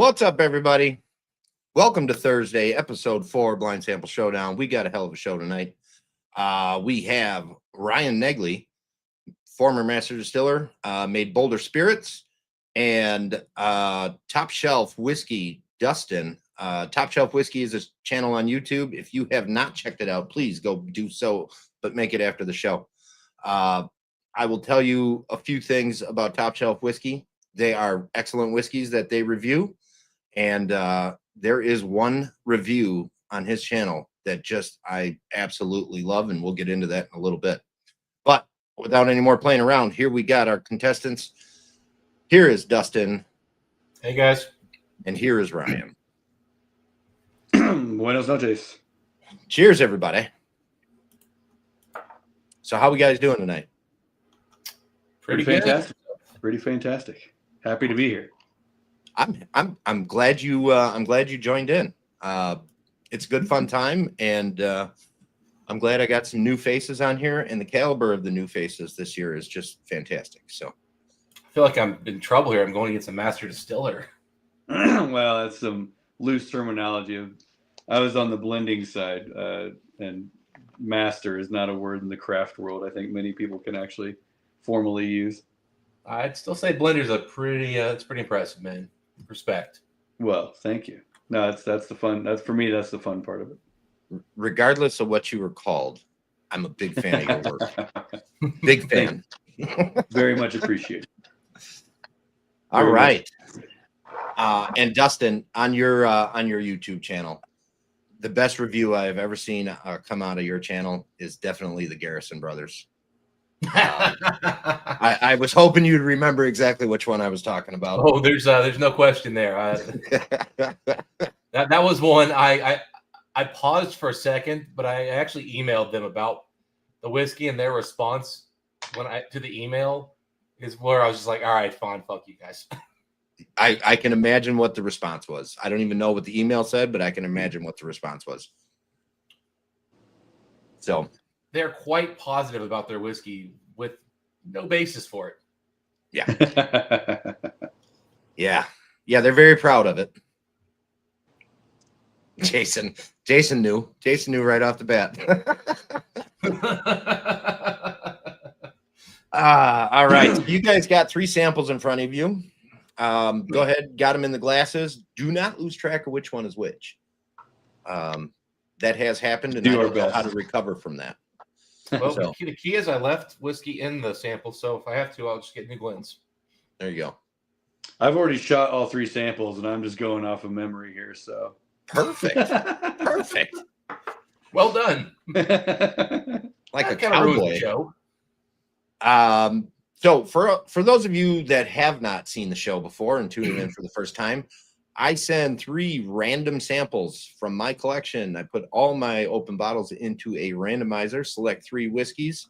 What's up, everybody? Welcome to Thursday, episode 4, Blind Sample Showdown. We got a hell of a show tonight. We have Ryan Negley, former master distiller, made Boulder Spirits, and Top Shelf Whiskey, Dustin. Top Shelf Whiskey is a channel on YouTube. If you have not checked it out, please go do so, but make it after the show. I will tell you a few things about Top Shelf Whiskey. They are excellent whiskeys that they review. And there is one review on his channel that I absolutely love, and we'll get into that in a little bit. But without any more playing around, here we got our contestants. Here is Dustin. Hey, guys. And here is Ryan. Buenos noches. Cheers, everybody. So how we guys doing tonight? Pretty fantastic. Pretty fantastic. Happy to be here. I'm glad you joined in. It's a good fun time, and I'm glad I got some new faces on here, and the caliber of the new faces this year is just fantastic. So I feel like I'm in trouble here. I'm going against a master distiller. Well, that's some loose terminology. I was on the blending side, and master is not a word in the craft world I think many people can actually formally use. I'd still say blender's it's pretty impressive, man. Respect. Well, thank you. No, that's the fun. That's for me. That's the fun part of it. Regardless of what you were called, I'm a big fan of your work. Big fan. Very much appreciated. All right. And Dustin, on your YouTube channel, the best review I've ever seen come out of your channel is definitely the Garrison Brothers. I was hoping you'd remember exactly which one I was talking about. Oh, there's no question there. That was one I paused for a second, but I actually emailed them about the whiskey, and their response to the email is where I was just like, all right, fine, fuck you guys. I can imagine what the response was. I don't even know what the email said, but I can imagine what the response was. So they're quite positive about their whiskey with no basis for it. Yeah. Yeah, they're very proud of it. Jason knew right off the bat. All right. So you guys got 3 samples in front of you. Go ahead, got them in the glasses. Do not lose track of which one is which. That has happened, and I don't know how to recover from that. Well, the key is I left whiskey in the sample, so if I have to, I'll just get new blends. There you go. I've already shot all 3 samples, and I'm just going off of memory here. So perfect. Well done. Like a kind of ruins the cowboy. show. So for those of you that have not seen the show before and tuning in for the first time, I send 3 random samples from my collection. I put all my open bottles into a randomizer, select 3 whiskeys,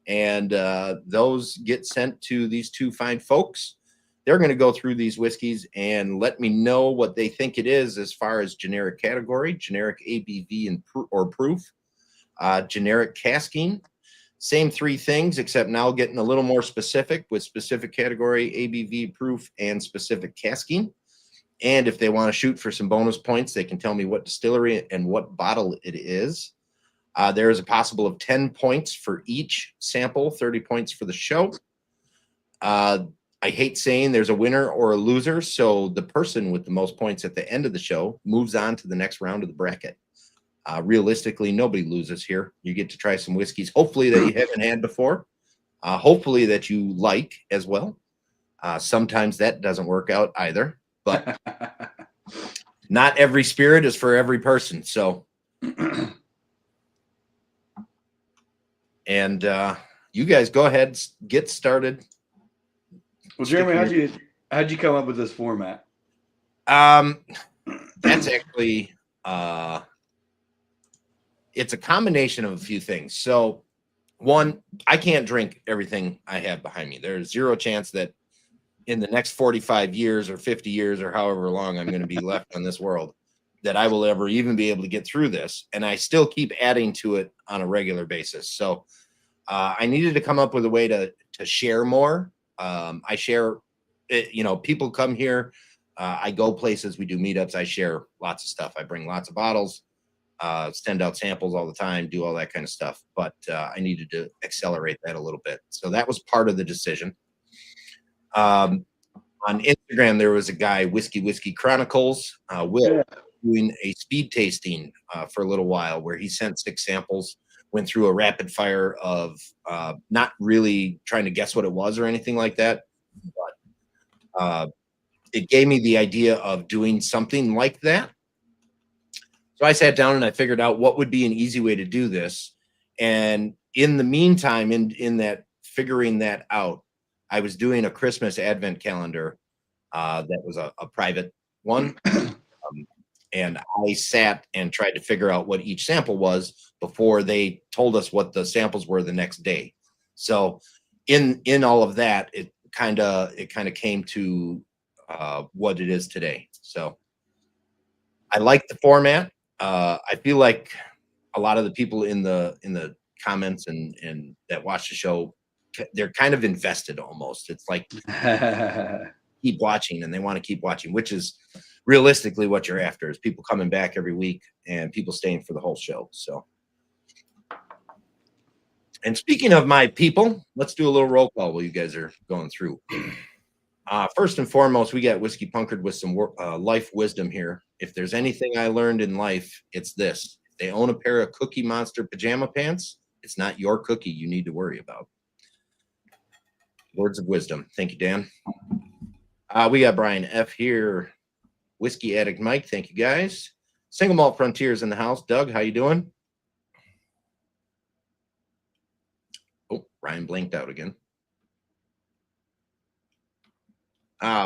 and those get sent to these 2 fine folks. They're going to go through these whiskeys and let me know what they think it is as far as generic category, generic ABV or proof, generic casking. Same 3 things, except now getting a little more specific with specific category, ABV, proof, and specific casking. And if they want to shoot for some bonus points, they can tell me what distillery and what bottle it is. There is a possible of 10 points for each sample, 30 points for the show. I hate saying there's a winner or a loser, so the person with the most points at the end of the show moves on to the next round of the bracket. Realistically, nobody loses here. You get to try some whiskeys, hopefully that you haven't had before, hopefully that you like as well. Sometimes that doesn't work out either. But not every spirit is for every person. So, and you guys go ahead, get started. Well, Jeremy, how'd you come up with this format? That's actually it's a combination of a few things. So, one, I can't drink everything I have behind me. There's 0 chance that in the next 45 years or 50 years or however long I'm going to be left on this world, that I will ever even be able to get through this. And I still keep adding to it on a regular basis. So I needed to come up with a way to share more. I share, people come here I go places, we do meetups, I share lots of stuff. I bring lots of bottles, send out samples all the time, do all that kind of stuff. But I needed to accelerate that a little bit. So that was part of the decision. On Instagram, there was a guy, Whiskey Chronicles, Will, doing a speed tasting for a little while where he sent 6 samples, went through a rapid fire of not really trying to guess what it was or anything like that. But it gave me the idea of doing something like that. So I sat down and I figured out what would be an easy way to do this. And in the meantime, in that figuring that out, I was doing a Christmas advent calendar that was a private one. And I sat and tried to figure out what each sample was before they told us what the samples were the next day. So in all of that, it kind of came to what it is today. So I like the format. I feel like a lot of the people in the comments and that watch the show, they're kind of invested almost. It's like keep watching and they want to keep watching, which is realistically what you're after, is people coming back every week and people staying for the whole show. So, and speaking of my people, let's do a little roll call while you guys are going through. First and foremost, we got Whiskey Punkered with some life wisdom here. If there's anything I learned in life, it's this: if they own a pair of Cookie Monster pajama pants, it's not your cookie you need to worry about. Words of wisdom. Thank you, Dan. We got Brian F here. Whiskey Addict Mike, thank you guys. Single Malt Frontiers in the house. Doug, how you doing? Oh, Ryan blanked out again.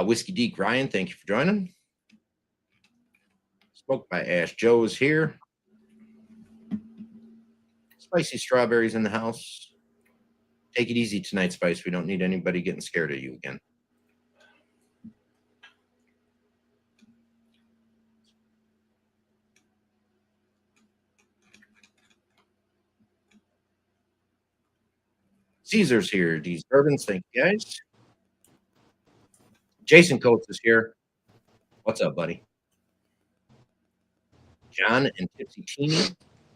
Whiskey Deek Ryan, thank you for joining. Smoked by Ash Joe is here. Spicy Strawberries in the house. Take it easy tonight, Spice. We don't need anybody getting scared of you again. Caesar's here. These bourbons, thank you guys. Jason Coates is here. What's up, buddy? John and Tipsy Teeny,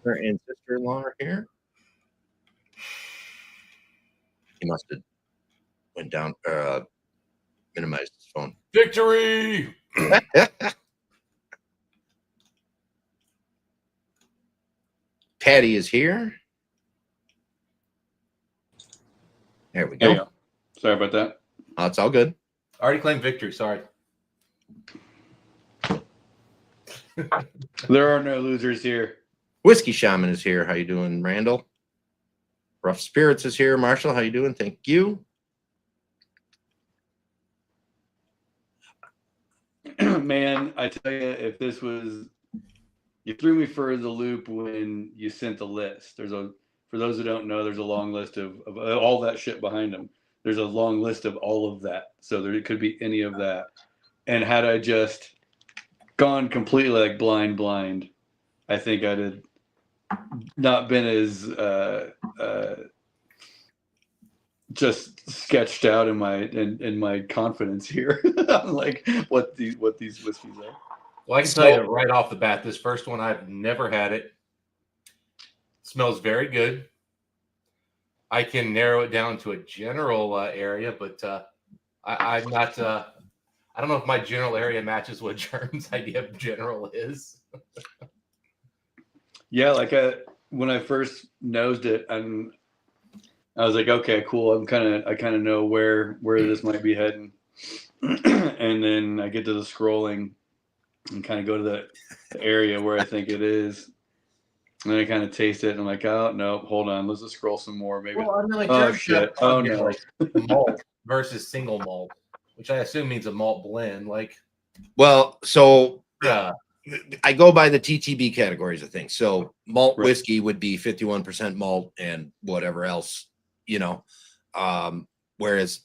her and sister-in-law are here. He must have went down, minimized his phone. Victory! Patty is here. There we go. There you go. Sorry about that. Oh, it's all good. Already claimed victory. Sorry. There are no losers here. Whiskey Shaman is here. How you doing, Randall? Rough Spirits is here. Marshall, how you doing? Thank you. Man, I tell you, if this was, you threw me for the loop when you sent the list. For those who don't know, there's a long list of all that shit behind them. There's a long list of all of that. So there could be any of that. And had I just gone completely like blind, I think I'd have not been as just sketched out in my confidence here. Like what these whiskeys are. Well, I can tell you right off the bat, this first one, I've never had it. Smells very good. I can narrow it down to a general area, but I'm not. I don't know if my general area matches what Jerm's idea of general is. Yeah, like when I first nosed it, I was like, okay, cool. I kind of know where this might be heading, and then I get to the scrolling and kind of go to the area where I think it is. And then I kind of taste it, and I'm like, oh, no, hold on. Let's just scroll some more. Maybe. Well, I mean, like, oh, shit. Oh, no. Like malt versus single malt, which I assume means a malt blend. Like, well, so I go by the TTB categories of things. So malt whiskey would be 51% malt and whatever else, whereas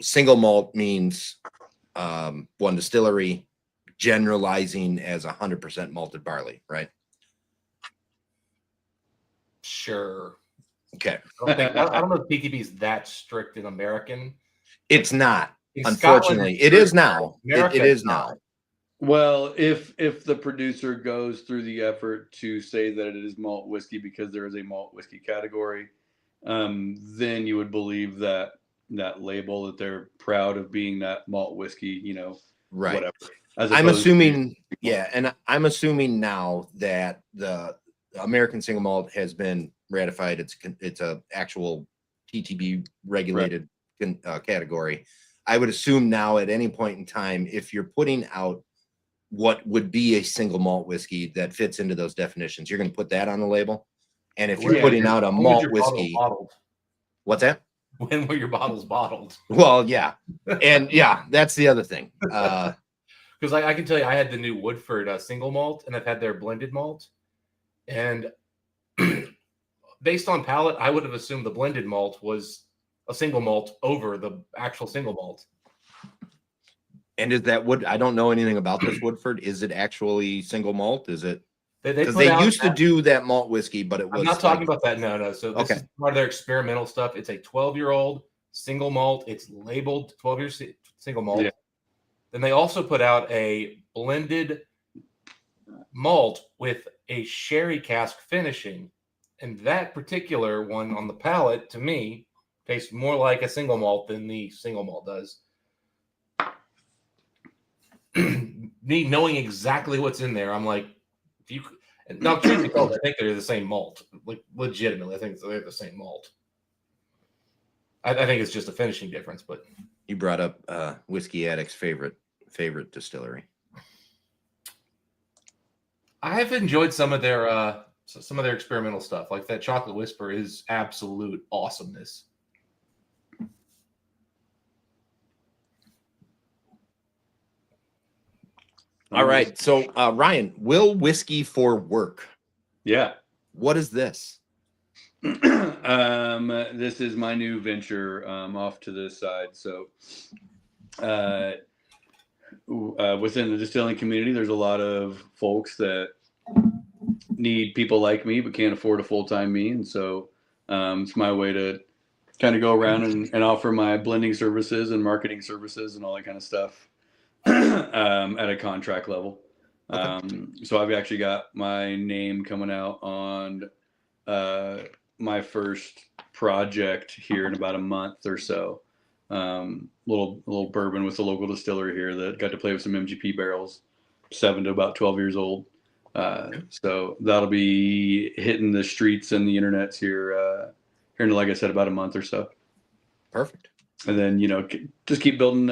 single malt means one distillery generalizing as 100% malted barley, right? Sure. Okay. I don't know if TTB is that strict in American. It's not. In Unfortunately, Scotland, it is now. America, It is it's not. now. Well, if the producer goes through the effort to say that it is malt whiskey because there is a malt whiskey category, then you would believe that label, that they're proud of being that malt whiskey, Right. whatever. As I'm opposed to- assuming, yeah, and I'm assuming now that the American single malt has been ratified. It's a actual TTB regulated category. I would assume now at any point in time, if you're putting out what would be a single malt whiskey that fits into those definitions, you're going to put that on the label. And if you're Yeah. putting out a When was malt your bottle whiskey, bottled? what's that? When were your bottles bottled? Well, yeah, and yeah, that's the other thing. Because I can tell you, I had the new Woodford single malt, and I've had their blended malt. And based on palate, I would have assumed the blended malt was a single malt over the actual single malt. And is that Wood? I don't know anything about this Woodford. Is it actually single malt? Is it? Because put they out used to that- do that malt whiskey, but it was I'm not talking about that. No. So this Okay. is part of their experimental stuff. It's a 12-year-old single malt. It's labeled 12-year single malt. Yeah. Then they also put out a blended malt with a sherry cask finishing. And that particular one on the palate, to me, tastes more like a single malt than the single malt does. Me knowing exactly what's in there, I'm like, if you now truth be told, I think they're the same malt. Like legitimately, I think they're the same malt. I think it's just a finishing difference. But You brought up Whiskey Addict's favorite distillery. I've enjoyed some of their experimental stuff. Like that Chocolate Whisper is absolute awesomeness. All right, so Ryan, will whiskey for work? Yeah. What is this? This is my new venture off to the side. So within the distilling community, there's a lot of folks that need people like me but can't afford a full-time me. And so it's my way to kind of go around and offer my blending services and marketing services and all that kind of stuff at a contract level. Okay. So I've actually got my name coming out on my first project here in about a month or so. Little bourbon with a local distillery here that got to play with some MGP barrels, 7 to about 12 years old. So that'll be hitting the streets and the internets here in, like I said, about a month or so. Perfect. And then, just keep building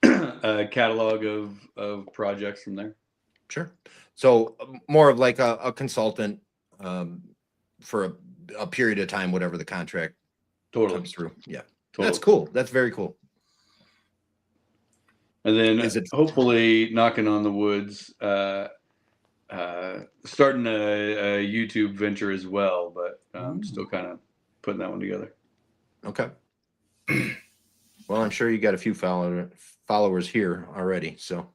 a catalog of projects from there. Sure. So more of like a consultant for a period of time, whatever the contract Totally. comes through. Yeah. Totally. That's cool. That's very cool. And then Is it- hopefully, knocking on the woods, starting a YouTube venture as well, but still kind of putting that one together. Okay. Well, I'm sure you got a few followers here already. So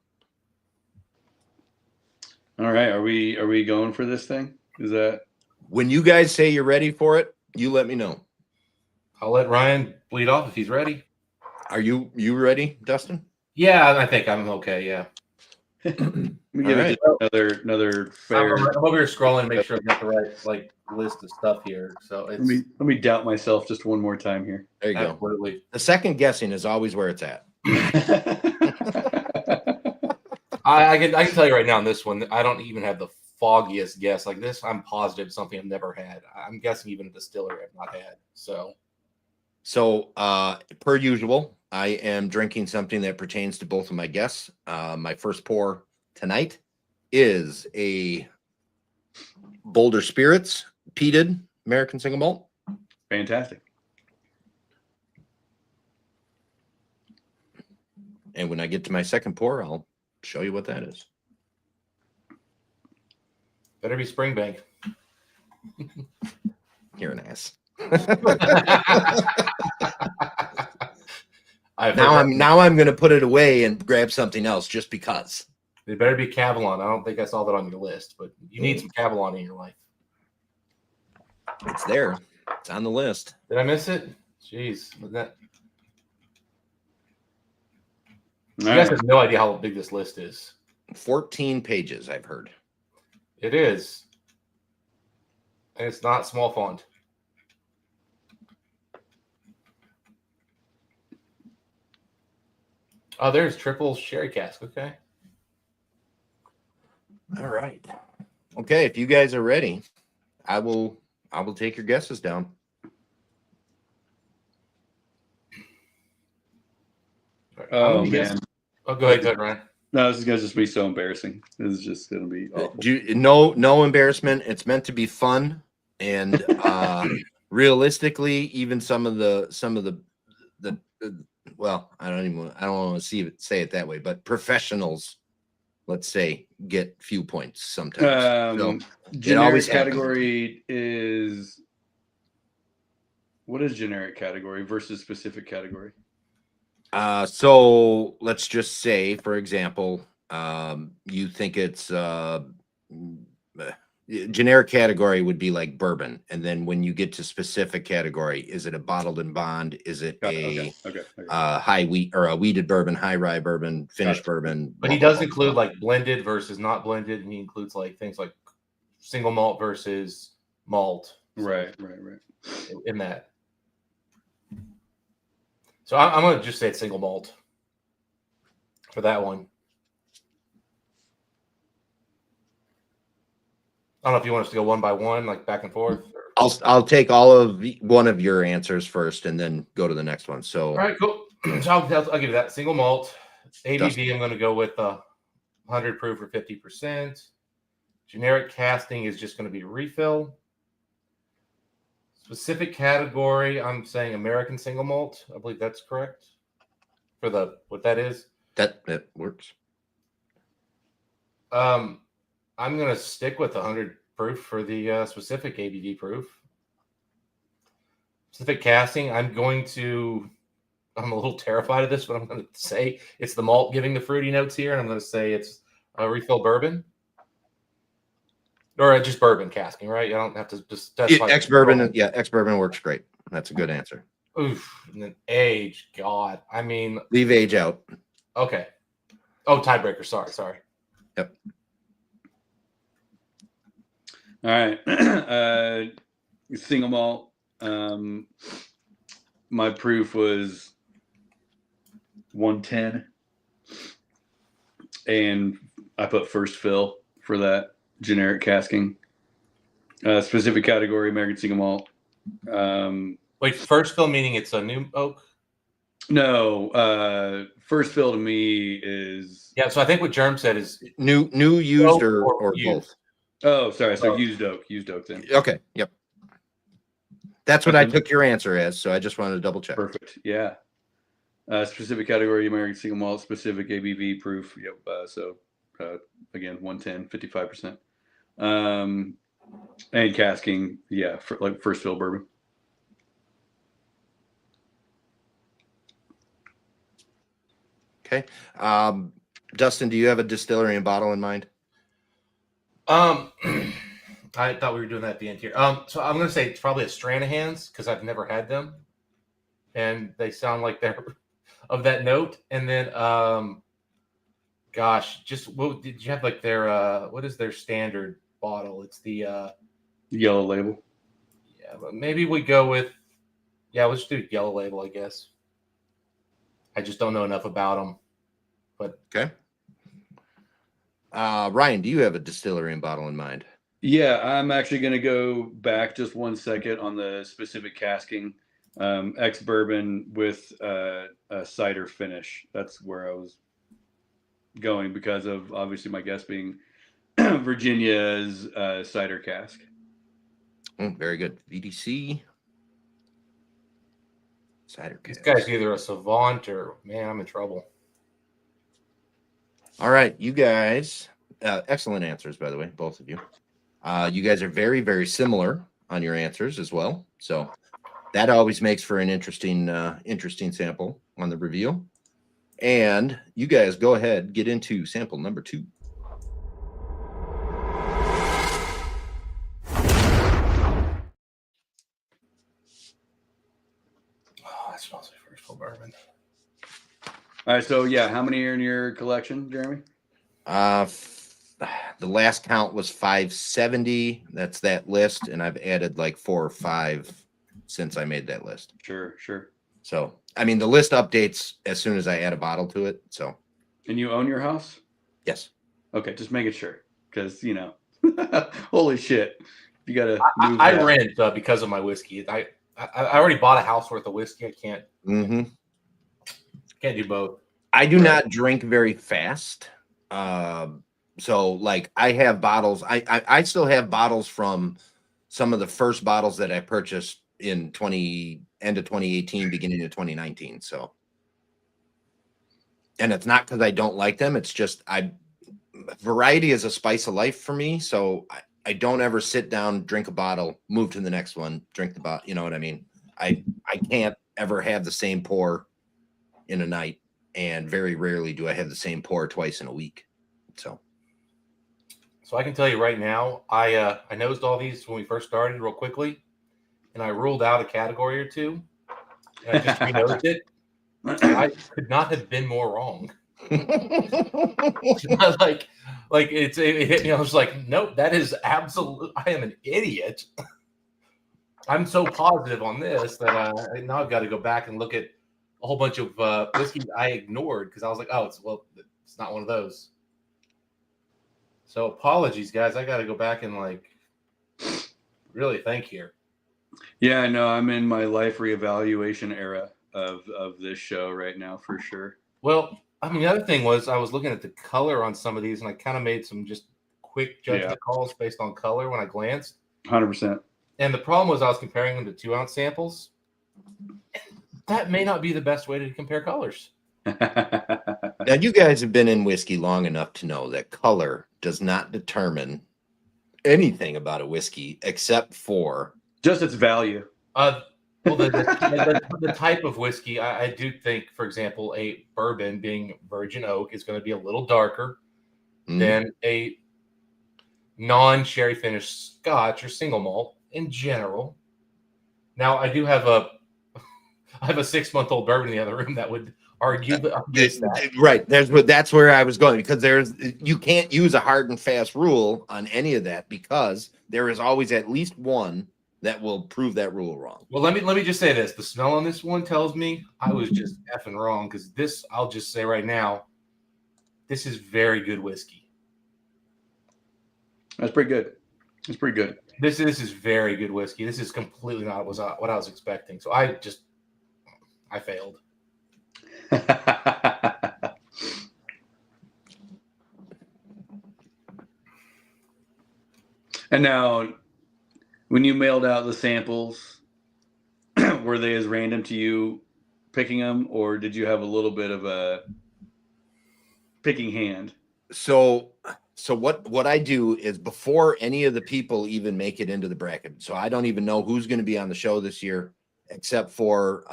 All right, are we going for this thing? Is that when you guys say you're ready for it, you let me know. I'll let Ryan bleed off if he's ready. Are you ready, Dustin? Yeah, I think I'm okay. Yeah. Let me give All it just another fair. I'm over here scrolling to make sure I've got the right list of stuff here. So it's Let me doubt myself just one more time here. There you go. absolutely. The second guessing is always where it's at. I can tell you right now on this one, I don't even have the foggiest guess. Like this, I'm positive it's something I've never had. I'm guessing even a distillery I've not had. So per usual, I am drinking something that pertains to both of my guests. My first pour tonight is a Boulder Spirits peated American single malt. Fantastic. And when I get to my second pour, I'll show you what that is. better be Springbank. You're an ass. Now I'm going to put it away and grab something else just because. it better be Cavalon. I don't think I saw that on your list, but you need some Cavalon in your life. It's there. It's on the list. Did I miss it? Jeez, was that? You guys have no idea how big this list is. 14 pages, I've heard. It is. And it's not small font. Oh, there's triple sherry cask. Okay. All right. Okay, if you guys are ready, I will take your guesses down. Oh man. Oh, go ahead, Ryan. No, this is gonna just be so embarrassing. This is just gonna be awful. No embarrassment. It's meant to be fun, and realistically, even some of the well, I don't want to say it that way, but professionals, let's say, get few points sometimes. So generic category is, what is generic category versus specific category? So let's just say, for example, you think it's generic category would be like bourbon, and then when you get to specific category, is it a bottled and bond? Is it a high wheat or a weeded bourbon, high rye bourbon, finished bourbon? But he does include like blended versus not blended, and he includes like things like single malt versus malt. Right. In that. So I'm going to just say it's single malt for that one. I don't know if you want us to go one by one, like back and forth. I'll take all of one of your answers first, and then go to the next one. So all right, cool. So I'll give you that single malt. ABV, Dustin. I'm going to go with 100 proof for 50%. Generic casting is just going to be refill. Specific category, I'm saying American single malt. I believe that's correct for what that is. That works. I'm going to stick with 100 proof for the specific ABV proof. Specific casting, I'm a little terrified of this, but I'm going to say it's the malt giving the fruity notes here, and I'm going to say it's a refill bourbon. Or just bourbon casking, right? You don't have to just ex-bourbon. Yeah, ex-bourbon works great. That's a good answer. Oof. And then age, God. I mean, leave age out. Okay. Oh, tiebreaker. Sorry. Yep. All right. Single malt. My proof was 110, and I put first fill for that. Generic casking. Specific category, American single malt. Wait, first fill meaning it's a new oak? No, first fill to me is... Yeah, so I think what Germ said is... New used or both? Oh, sorry. So used oak then. Okay, yep. That's what I took your answer as, so I just wanted to double check. Perfect, yeah. Specific category, American single malt, specific ABV proof. Yep, again, 110, 55%. And casking, yeah, for like first fill bourbon. Okay. Dustin, do you have a distillery and bottle in mind? I thought we were doing that at the end here. So I'm going to say it's probably a Stranahan's because I've never had them, and they sound like they're of that note. And then, gosh, what did you have like their what is their standard bottle? It's the yellow label. Yeah, but maybe we go with let's do yellow label, I guess. I just don't know enough about them. But okay. Ryan, do you have a distillery and bottle in mind? Yeah, I'm actually going to go back just 1 second on the specific casking. Ex-bourbon with a cider finish. That's where I was going because of obviously my guess being Virginia's cider cask. Very good. VDC. Cider cask. This guy's either a savant or, man, I'm in trouble. All right, you guys. Excellent answers, by the way, both of you. You guys are very, very similar on your answers as well. So that always makes for an interesting sample on the review. And you guys go ahead, get into sample number 2. Oh, that smells like first full bourbon. All right, so yeah, how many are in your collection, Jeremy? The last count was 570. That's that list, and I've added like 4 or 5 since I made that list. Sure. So, I mean, the list updates as soon as I add a bottle to it. So, And you own your house? yes. Okay, just making sure, because holy shit, you gotta move I that. rent because of my whiskey. I already bought a house worth of whiskey. I can't do both. I do not drink very fast. So like I have bottles. I still have bottles from some of the first bottles that I purchased in end of 2018, beginning of 2019. So, and it's not because I don't like them. It's just variety is a spice of life for me. So I don't ever sit down, drink a bottle, move to the next one, drink the bottle. You know what I mean? I can't ever have the same pour in a night, and very rarely do I have the same pour twice in a week. So I can tell you right now, I nosed all these when we first started real quickly, and I ruled out a category or two, and I just renosed it. I could not have been more wrong. like it hit me. I was like, nope, that is absolute. I am an idiot. I'm so positive on this that now I've got to go back and look at a whole bunch of whiskeys I ignored because I was like, oh, it's not one of those. So apologies, guys. I got to go back and really think here. Yeah, no, I'm in my life reevaluation era of this show right now for sure. Well, I mean, the other thing was I was looking at the color on some of these, and I kind of made some just quick judgment calls based on color when I glanced. 100%. And the problem was I was comparing them to 2-ounce samples. That may not be the best way to compare colors. Now, you guys have been in whiskey long enough to know that color does not determine anything about a whiskey except for just its value. Well, the type of whiskey, I do think, for example, a bourbon being virgin oak is going to be a little darker than a non-sherry finished Scotch or single malt in general. Now, I do have a 6-month-old bourbon in the other room that would argue against that. Right. That's where I was going, because you can't use a hard and fast rule on any of that, because there is always at least one that will prove that rule wrong. Well, let me just say this. The smell on this one tells me I was just effing wrong, because this, I'll just say right now, this is very good whiskey. That's pretty good. This is very good whiskey. This is completely not what I was expecting. So I failed. And now, when you mailed out the samples, were they as random to you picking them, or did you have a little bit of a picking hand? So what I do is, before any of the people even make it into the bracket, so I don't even know who's going to be on the show this year, except for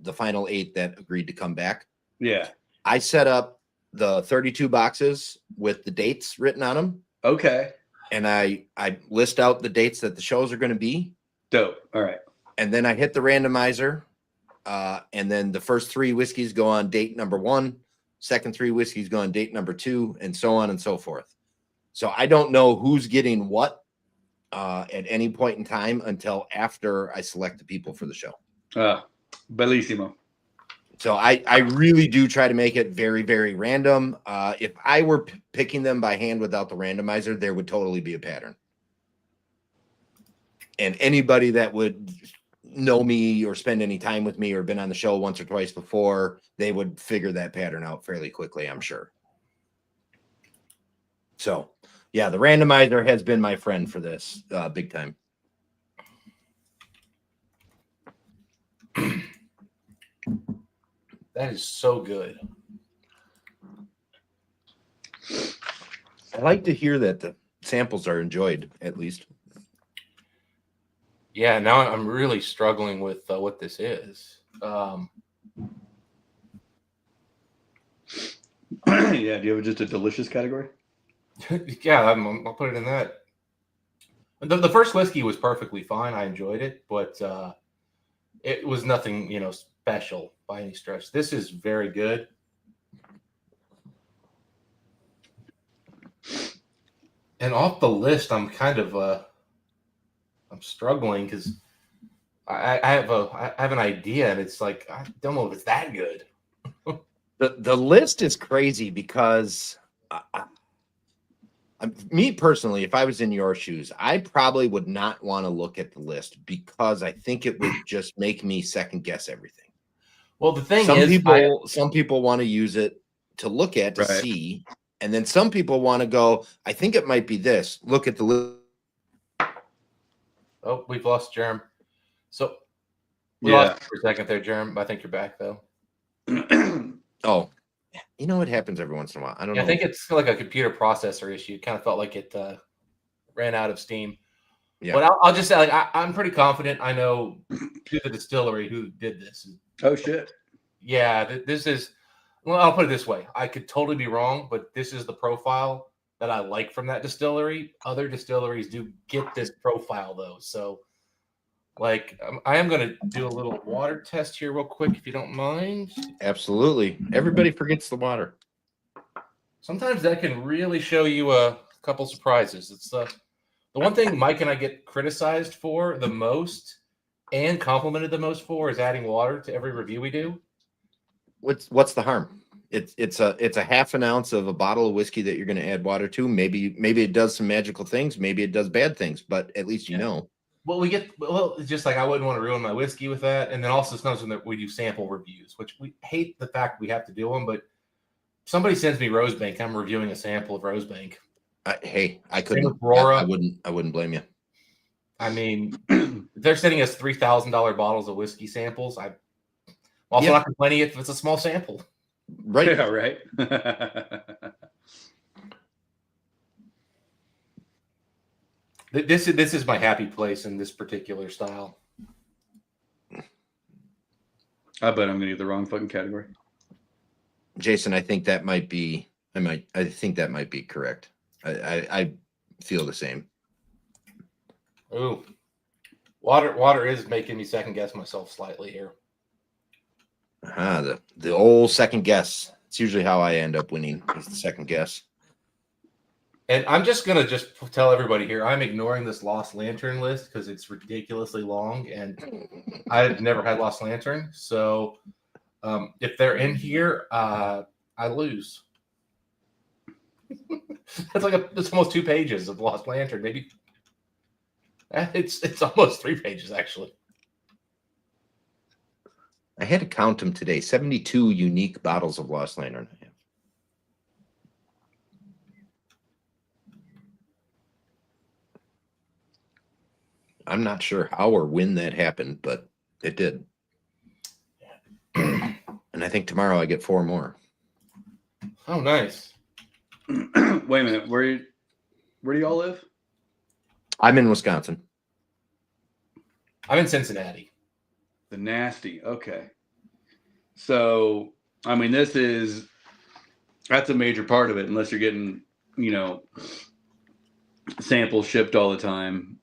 the final 8 that agreed to come back. Yeah. I set up the 32 boxes with the dates written on them. Okay. And I list out the dates that the shows are going to be. Dope. All right. And then I hit the randomizer. And then the first 3 whiskeys go on date number 1. Second 3 whiskeys go on date number 2, and so on and so forth. So I don't know who's getting what at any point in time until after I select the people for the show. Bellissimo. So I really do try to make it very, very random. If I were picking them by hand without the randomizer, there would totally be a pattern. And anybody that would know me or spend any time with me or been on the show once or twice before, they would figure that pattern out fairly quickly, I'm sure. So, yeah, the randomizer has been my friend for this big time. That is so good. I like to hear that the samples are enjoyed, at least. Yeah, now I'm really struggling with what this is. Yeah, do you have just a delicious category? Yeah, I'll put it in that. The first whiskey was perfectly fine. I enjoyed it, but it was nothing, special by any stretch. This is very good. And off the list, I'm kind of I'm struggling because I have an idea, and it's like I don't know if it's that good. The list is crazy because me personally, if I was in your shoes, I probably would not want to look at the list because I think it would just make me second guess everything. Well, the thing Some is, people want to use it to look at to Right. see, and then some people want to go, I think it might be this. Look at the list. oh, we've lost Jerem. So we Yeah. lost you for a second there, Jerem. I think you're back though. Oh, you know, it happens every once in a while. I don't Yeah, know. I think it's like a computer processor issue. It kind of felt like it ran out of steam. Yeah. But I'll just say, like, I'm pretty confident. I know to the distillery who did this. Oh shit. Yeah, this is. Well, I'll put it this way: I could totally be wrong, but this is the profile that I like from that distillery. Other distilleries do get this profile though, so like I am going to do a little water test here real quick, if you don't mind. Absolutely. Everybody forgets the water. Sometimes that can really show you a couple surprises. It's the one thing Mike and I get criticized for the most and complimented the most for is adding water to every review we do. What's the harm? It's a half an ounce of a bottle of whiskey that you're going to add water to. Maybe it does some magical things. Maybe it does bad things, but at least you know. Well, it's just like I wouldn't want to ruin my whiskey with that. And then also sometimes when we do sample reviews, which we hate the fact we have to do them, but somebody sends me Rosebank, I'm reviewing a sample of Rosebank. Hey, I couldn't. Rora. I wouldn't blame you. I mean, they're sending us $3,000 bottles of whiskey samples. I'm also not complaining if it's a small sample. Right. Yeah, right. This is my happy place in this particular style. I bet I'm gonna get the wrong fucking category. Jason, I think that might be. I think that might be correct. I feel the same. Ooh, water is making me second guess myself slightly here. The old second guess. It's usually how I end up winning. Is the second guess. And I'm just going to tell everybody here, I'm ignoring this Lost Lantern list because it's ridiculously long, and I've never had Lost Lantern. So if they're in here, I lose. It's almost 2 pages of Lost Lantern. Maybe it's almost 3 pages, actually. I had to count them today. 72 unique bottles of Lost Lantern. I'm not sure how or when that happened, but it did. And I think tomorrow I get 4 more. Oh, nice. Wait a minute. Where do y'all live? I'm in Wisconsin. I'm in Cincinnati. The nasty. Okay. So, I mean, that's a major part of it, unless you're getting, samples shipped all the time.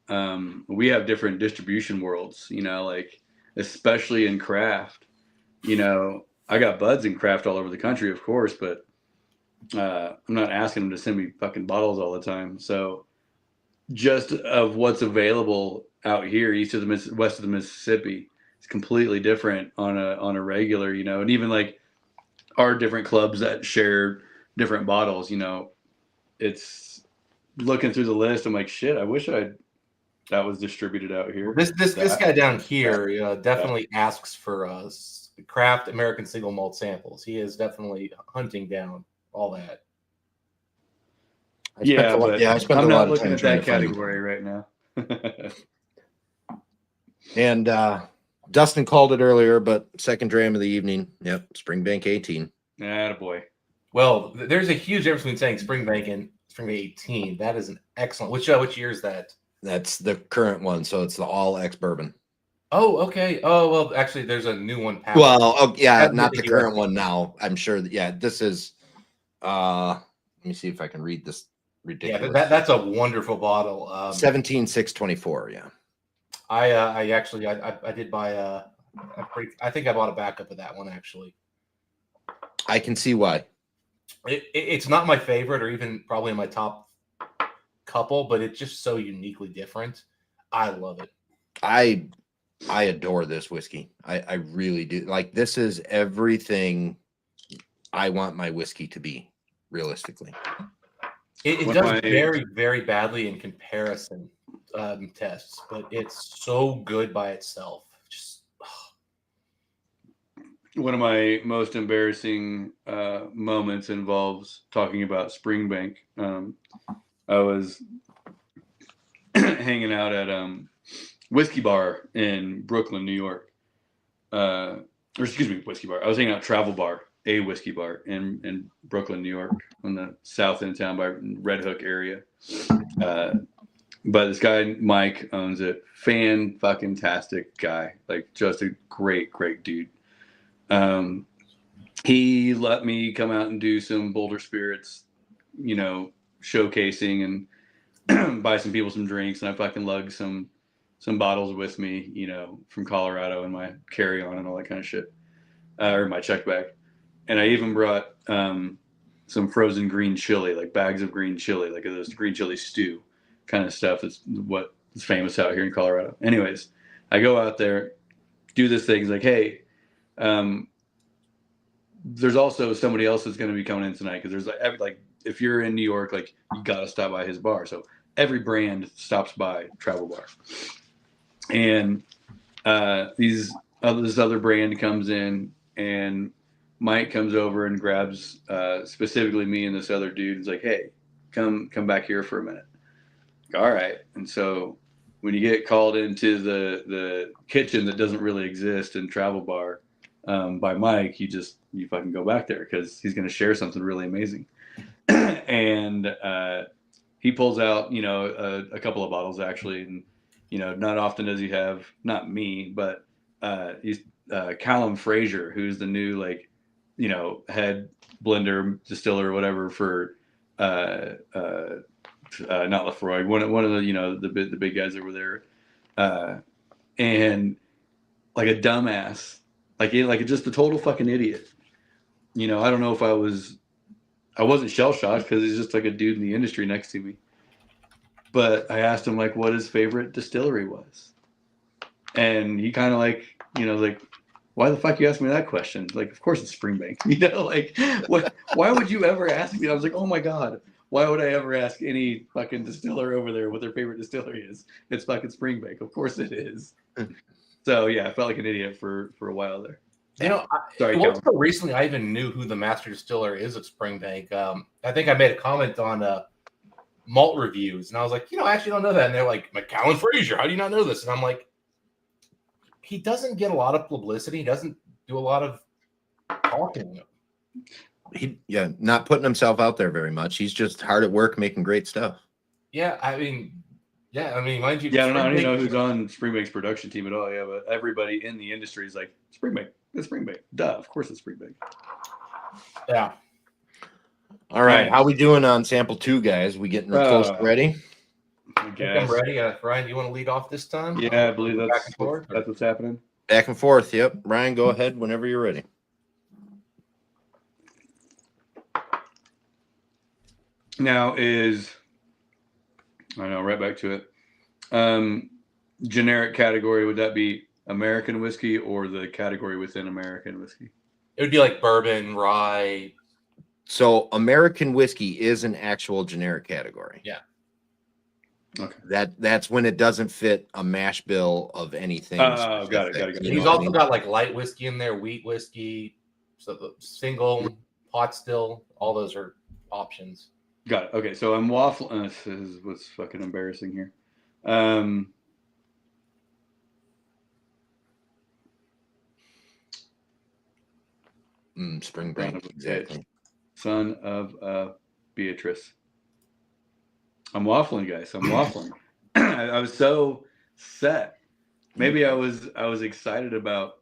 We have different distribution worlds, like especially in craft. I got buds in craft all over the country, of course, but I'm not asking them to send me fucking bottles all the time. So just of what's available out here, east of the west of the Mississippi, it's completely different on a regular, and even like our different clubs that share different bottles, it's looking through the list. I'm like, shit, I wish that was distributed out here. This guy down here definitely asks for craft American single malt samples. He is definitely hunting down all that. I spent I'm a not lot of looking time at trying that to find category right now. And Dustin called it earlier, but second dram of the evening. Yep, Springbank 18. Attaboy. Well, there's a huge difference between saying Springbank and Springbank 18. That is an excellent. Which year is that? That's the current one, so it's the all ex bourbon. Oh, okay. Oh, well, actually, there's a new one. Well, yeah, not the current one now. I'm sure that this is. Let me see if I can read this ridiculous. Yeah, that's a wonderful bottle. 17,624. Yeah. I did buy I think I bought a backup of that one actually. I can see why. It's not my favorite or even probably in my top couple, but it's just so uniquely different. I love it. I adore this whiskey. I really do. Like, this is everything I want my whiskey to be, realistically. It does very, very badly in comparison tests, but it's so good by itself. Just one of my most embarrassing moments involves talking about Springbank. I was hanging out at Whiskey Bar in Brooklyn, New York. Or excuse me, Whiskey Bar. I was hanging out at Travel Bar, a whiskey bar in Brooklyn, New York, on the south end of town by Red Hook area. But this guy, Mike, owns it. Fan-fucking-tastic guy. Like, just a great, great dude. He let me come out and do some Boulder Spirits, you know, showcasing and buy some people some drinks. And I fucking lugged some bottles with me, you know, from Colorado in my carry-on and all that kind of shit. Or my check bag. And I even brought some frozen green chili, like bags of green chili, like this green chili stew kind of stuff. That's what is famous out here in Colorado. Anyways, I go out there, do this thing. It's like, hey, there's also somebody else that's going to be coming in tonight, because there's like if you're in New York, like you got to stop by his bar. So every brand stops by Travel Bar, and this other brand comes in, and Mike comes over and grabs specifically me and this other dude. He's like, hey, come back here for a minute. All right. And so when you get called into the kitchen that doesn't really exist in Travel Bar by Mike, you fucking go back there, because he's going to share something really amazing. And he pulls out, you know, a couple of bottles actually. And, you know, not often does he have, not me, but he's Callum Fraser, who's the new, like, you know, head blender, distiller, or whatever for not Lefroy, one of the, you know, the big guys over there, and like a dumbass, like just a total fucking idiot. You know, I don't know if I wasn't shell shocked, because he's just like a dude in the industry next to me. But I asked him like what his favorite distillery was, and he kind of like, you know, like, why the fuck you ask me that question? Like, of course it's Springbank. You know, like, what? Why would you ever ask me? I was like, oh my god, why would I ever ask any fucking distiller over there what their favorite distillery is? It's fucking Springbank. Of course it is. So yeah, I felt like an idiot for a while there. You know, recently I even knew who the master distiller is of Springbank. I think I made a comment on malt reviews, and I was like, you know, I actually don't know that. And they're like, McCallum Fraser, how do you not know this? And I'm like, he doesn't get a lot of publicity. He doesn't do a lot of talking. Not putting himself out there very much. He's just hard at work making great stuff. Yeah, I mean, mind you. Yeah, I don't even know who's on Springbank's production team at all. Yeah, but everybody in the industry is like, Springbank, it's Springbank. Duh, of course it's Springbank. Yeah. All right, how we doing on sample 2, guys? We getting close to ready? I think I'm ready. Ryan, you want to lead off this time? Yeah, I believe that's what's happening. Back and forth. Yep. Ryan, go ahead whenever you're ready. Now right back to it. Generic category, would that be American whiskey or the category within American whiskey? It would be like bourbon, rye. So American whiskey is an actual generic category. Yeah. Okay. That's when it doesn't fit a mash bill of anything. Oh, got it. He's also got like light whiskey in there, wheat whiskey, so the single, pot still, all those are options. Got it. Okay, so I'm waffling. This is what's fucking embarrassing here. Springbank, exactly. Son of Beatrice. I'm waffling, guys. I'm waffling. I was so set. Maybe I was excited about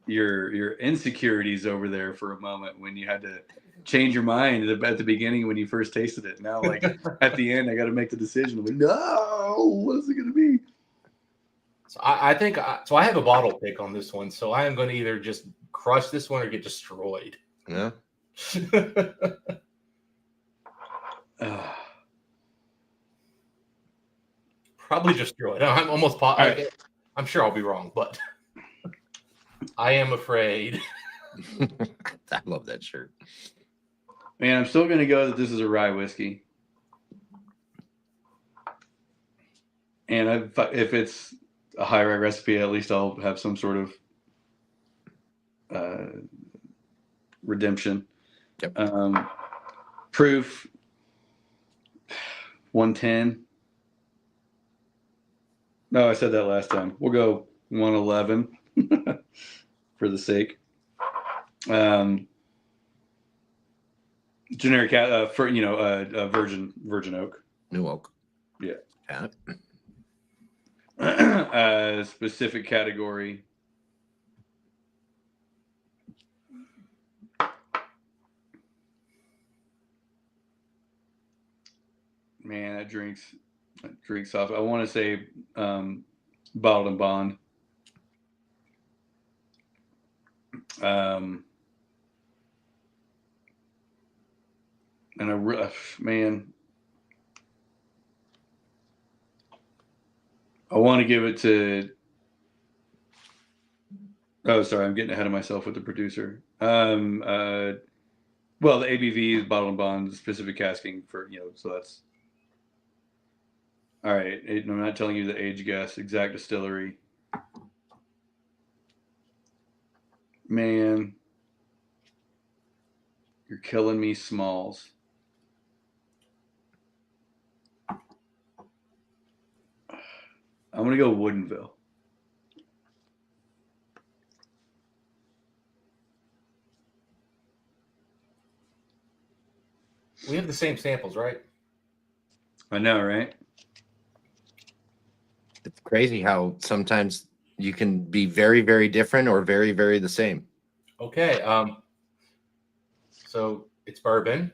your insecurities over there for a moment when you had to change your mind at the beginning when you first tasted it. Now, like at the end, I got to make the decision. I'm like, no, what is it going to be? So I think so. I have a bottle pick on this one, so I am going to either just crush this one or get destroyed. Yeah. Probably just throw it. I'm almost right. I'm sure I'll be wrong, but I am afraid. I love that shirt. Man, I'm still gonna go that this is a rye whiskey. And if it's a high rye recipe, at least I'll have some sort of redemption. Yep. Proof 110. No, I said that last time. We'll go 111 for the sake. Generic for virgin oak. New oak. Yeah. Got it. Specific category. Man, that drinks off. I want to say bottled and bond. Man, I want to give it to. Oh, sorry, I'm getting ahead of myself with the producer. Well, the ABV is bottled and bond, specific casking for so that's. All right, I'm not telling you the age guess, exact distillery. Man, you're killing me, Smalls. I'm going to go Woodinville. We have the same samples, right? I know, right? It's crazy how sometimes you can be very, very different or very, very the same. Okay. So it's bourbon,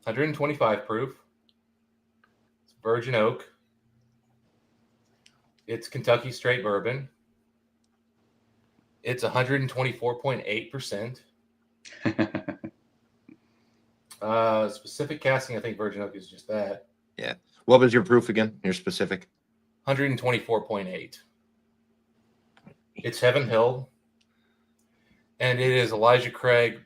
125 proof. It's virgin oak. It's Kentucky straight bourbon. It's 124.8%. Specific casting, I think virgin oak is just that. Yeah. What was your proof again? Your specific? 124.8. It's Heaven Hill. And it is Elijah Craig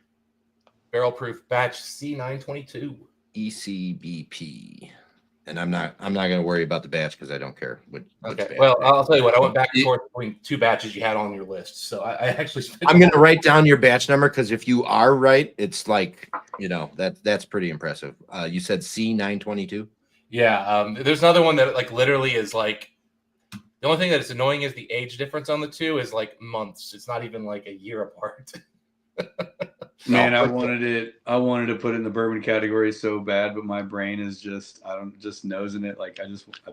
barrel proof batch C922. ECBP. And I'm not going to worry about the batch because I don't care. Okay. Well, I'll tell you what. I went back and forth between two batches you had on your list, so I actually. I'm going to write down your batch number because if you are right, it's like that's pretty impressive. You said C922. Yeah. There's another one that like literally is like the only thing that is annoying is the age difference on the two is like months. It's not even like a year apart. Man, I wanted to put it in the bourbon category so bad, but my brain is just nosing it. Like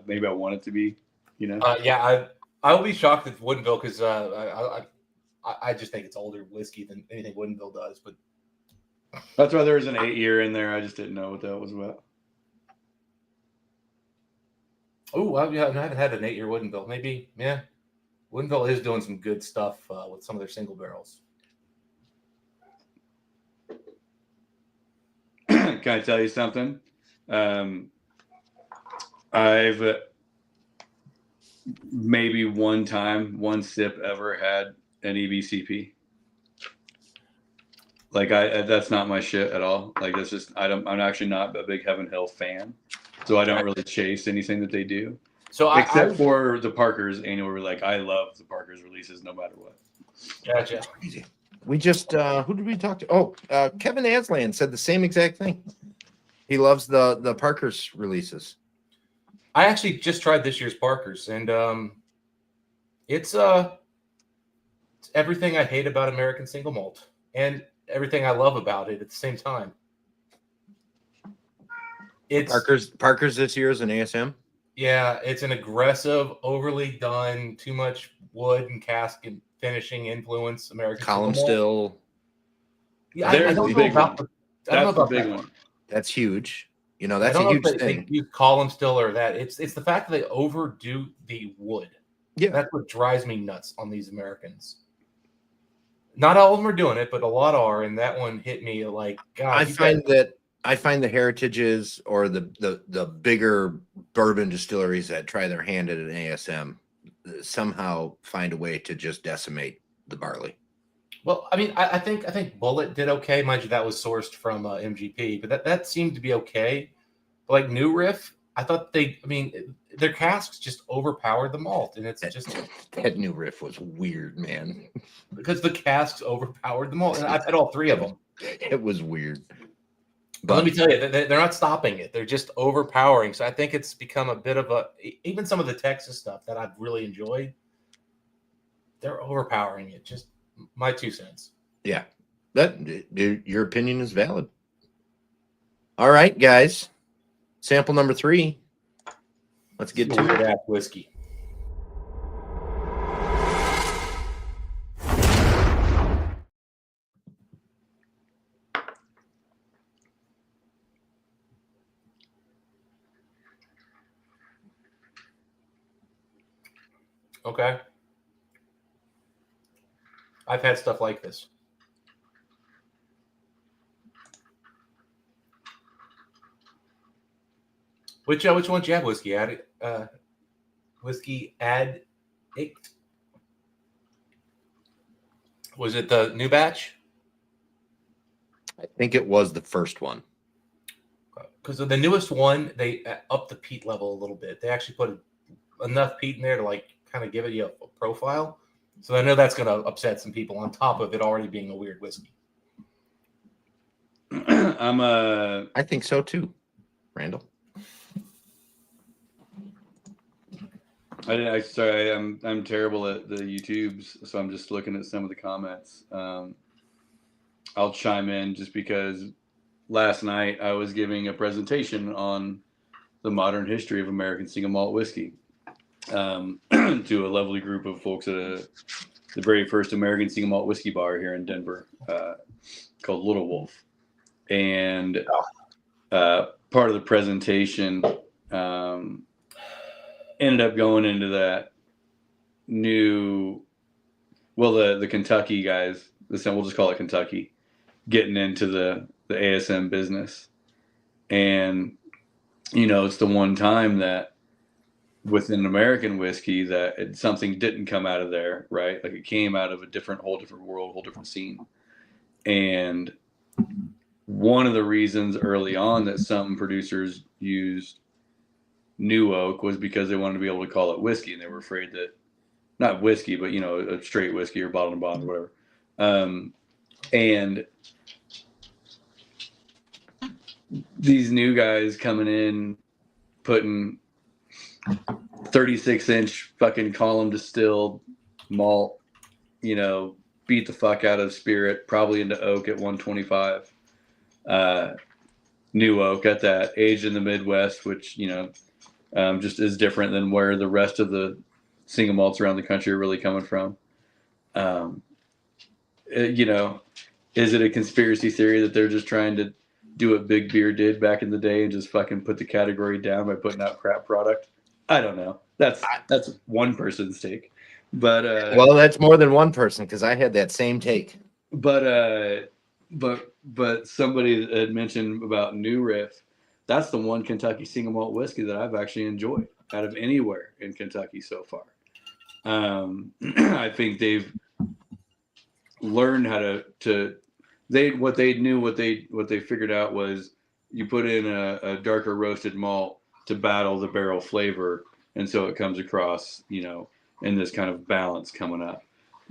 maybe I want it to be, Yeah, I will be shocked at Woodinville because I just think it's older whiskey than anything Woodinville does. But that's why there's an 8-year in there. I just didn't know what that was about. Oh, I haven't had an 8-year Woodinville. Maybe, yeah. Woodinville is doing some good stuff with some of their single barrels. Can I tell you something? I've maybe one sip ever had an EBCP. Like that's not my shit at all. Like that's just I'm actually not a big Heaven Hill fan, so I don't really chase anything that they do. So except for the Parker's annual, like I love the Parker's releases no matter what. Gotcha. Easy. We just who did we talk to? Oh, Kevin Aslan said the same exact thing. He loves the Parker's releases. I actually just tried this year's Parker's, and it's everything I hate about American single malt, and everything I love about it at the same time. It's Parker's this year is an ASM. Yeah, it's an aggressive, overly done, too much wood and cask and finishing influence American column still. Yeah, I don't know about that. That's the big one. That's huge. That's a huge thing. They use column still or that. It's the fact that they overdo the wood. Yeah, that's what drives me nuts on these Americans. Not all of them are doing it, but a lot are, and that one hit me like God. I find the heritages or the bigger bourbon distilleries that try their hand at an ASM somehow find a way to just decimate the barley. Well, I mean, I think Bullet did okay. Mind you, that was sourced from MGP, but that seemed to be okay. But like New Riff, I thought their casks just overpowered the malt, and it's just that New Riff was weird, man. Because the casks overpowered the malt, and I've had all three of them. It was weird. But let me tell you, they're not stopping it. They're just overpowering. So I think it's become a bit of even some of the Texas stuff that I've really enjoyed, they're overpowering it. Just my 2 cents. Yeah, your opinion is valid. All right, guys. Sample number 3. Let's get to that whiskey. Okay. I've had stuff like this. Which one do you have? Whiskey Addict? Was it the new batch? I think it was the first one. Because the newest one, they upped the peat level a little bit. They actually put enough peat in there to like kind of give it a profile. So I know that's going to upset some people on top of it already being a weird whiskey. I think so too, Randall. Sorry, I'm terrible at the YouTubes, so I'm just looking at some of the comments. I'll chime in just because last night I was giving a presentation on the modern history of American single malt whiskey to a lovely group of folks at the very first American single malt whiskey bar here in Denver called Little Wolf. And part of the presentation ended up going into that new, the Kentucky guys, we'll just call it Kentucky, getting into the ASM business. And, it's the one time that within American whiskey that something didn't come out of there, right? Like it came out of whole different world, whole different scene. And one of the reasons early on that some producers used new oak was because they wanted to be able to call it whiskey, and they were afraid that not whiskey, but a straight whiskey or bottle and bond or whatever. And these new guys coming in, putting 36-inch fucking column distilled malt, beat the fuck out of spirit, probably into oak at 125. New oak at that, aged in the Midwest, which, just is different than where the rest of the single malts around the country are really coming from. Is it a conspiracy theory that they're just trying to do what Big Beer did back in the day and just fucking put the category down by putting out crap product? I don't know. That's one person's take, but that's more than one person because I had that same take. But somebody had mentioned about New Riff. That's the one Kentucky single malt whiskey that I've actually enjoyed out of anywhere in Kentucky so far. I think they've learned how what they figured out was you put in a darker roasted malt to battle the barrel flavor, and so it comes across, in this kind of balance coming up.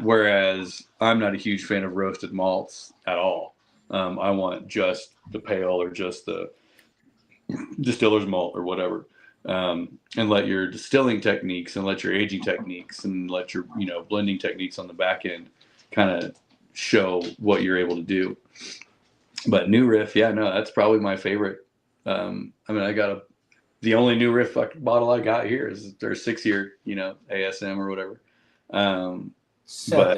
Whereas I'm not a huge fan of roasted malts at all. I want just the pale or just the distiller's malt or whatever, and let your distilling techniques and let your aging techniques and let your blending techniques on the back end kind of show what you're able to do. But New Riff, that's probably my favorite. I got the only New Riff bottle I got here is their 6-year ASM or whatever. 7, I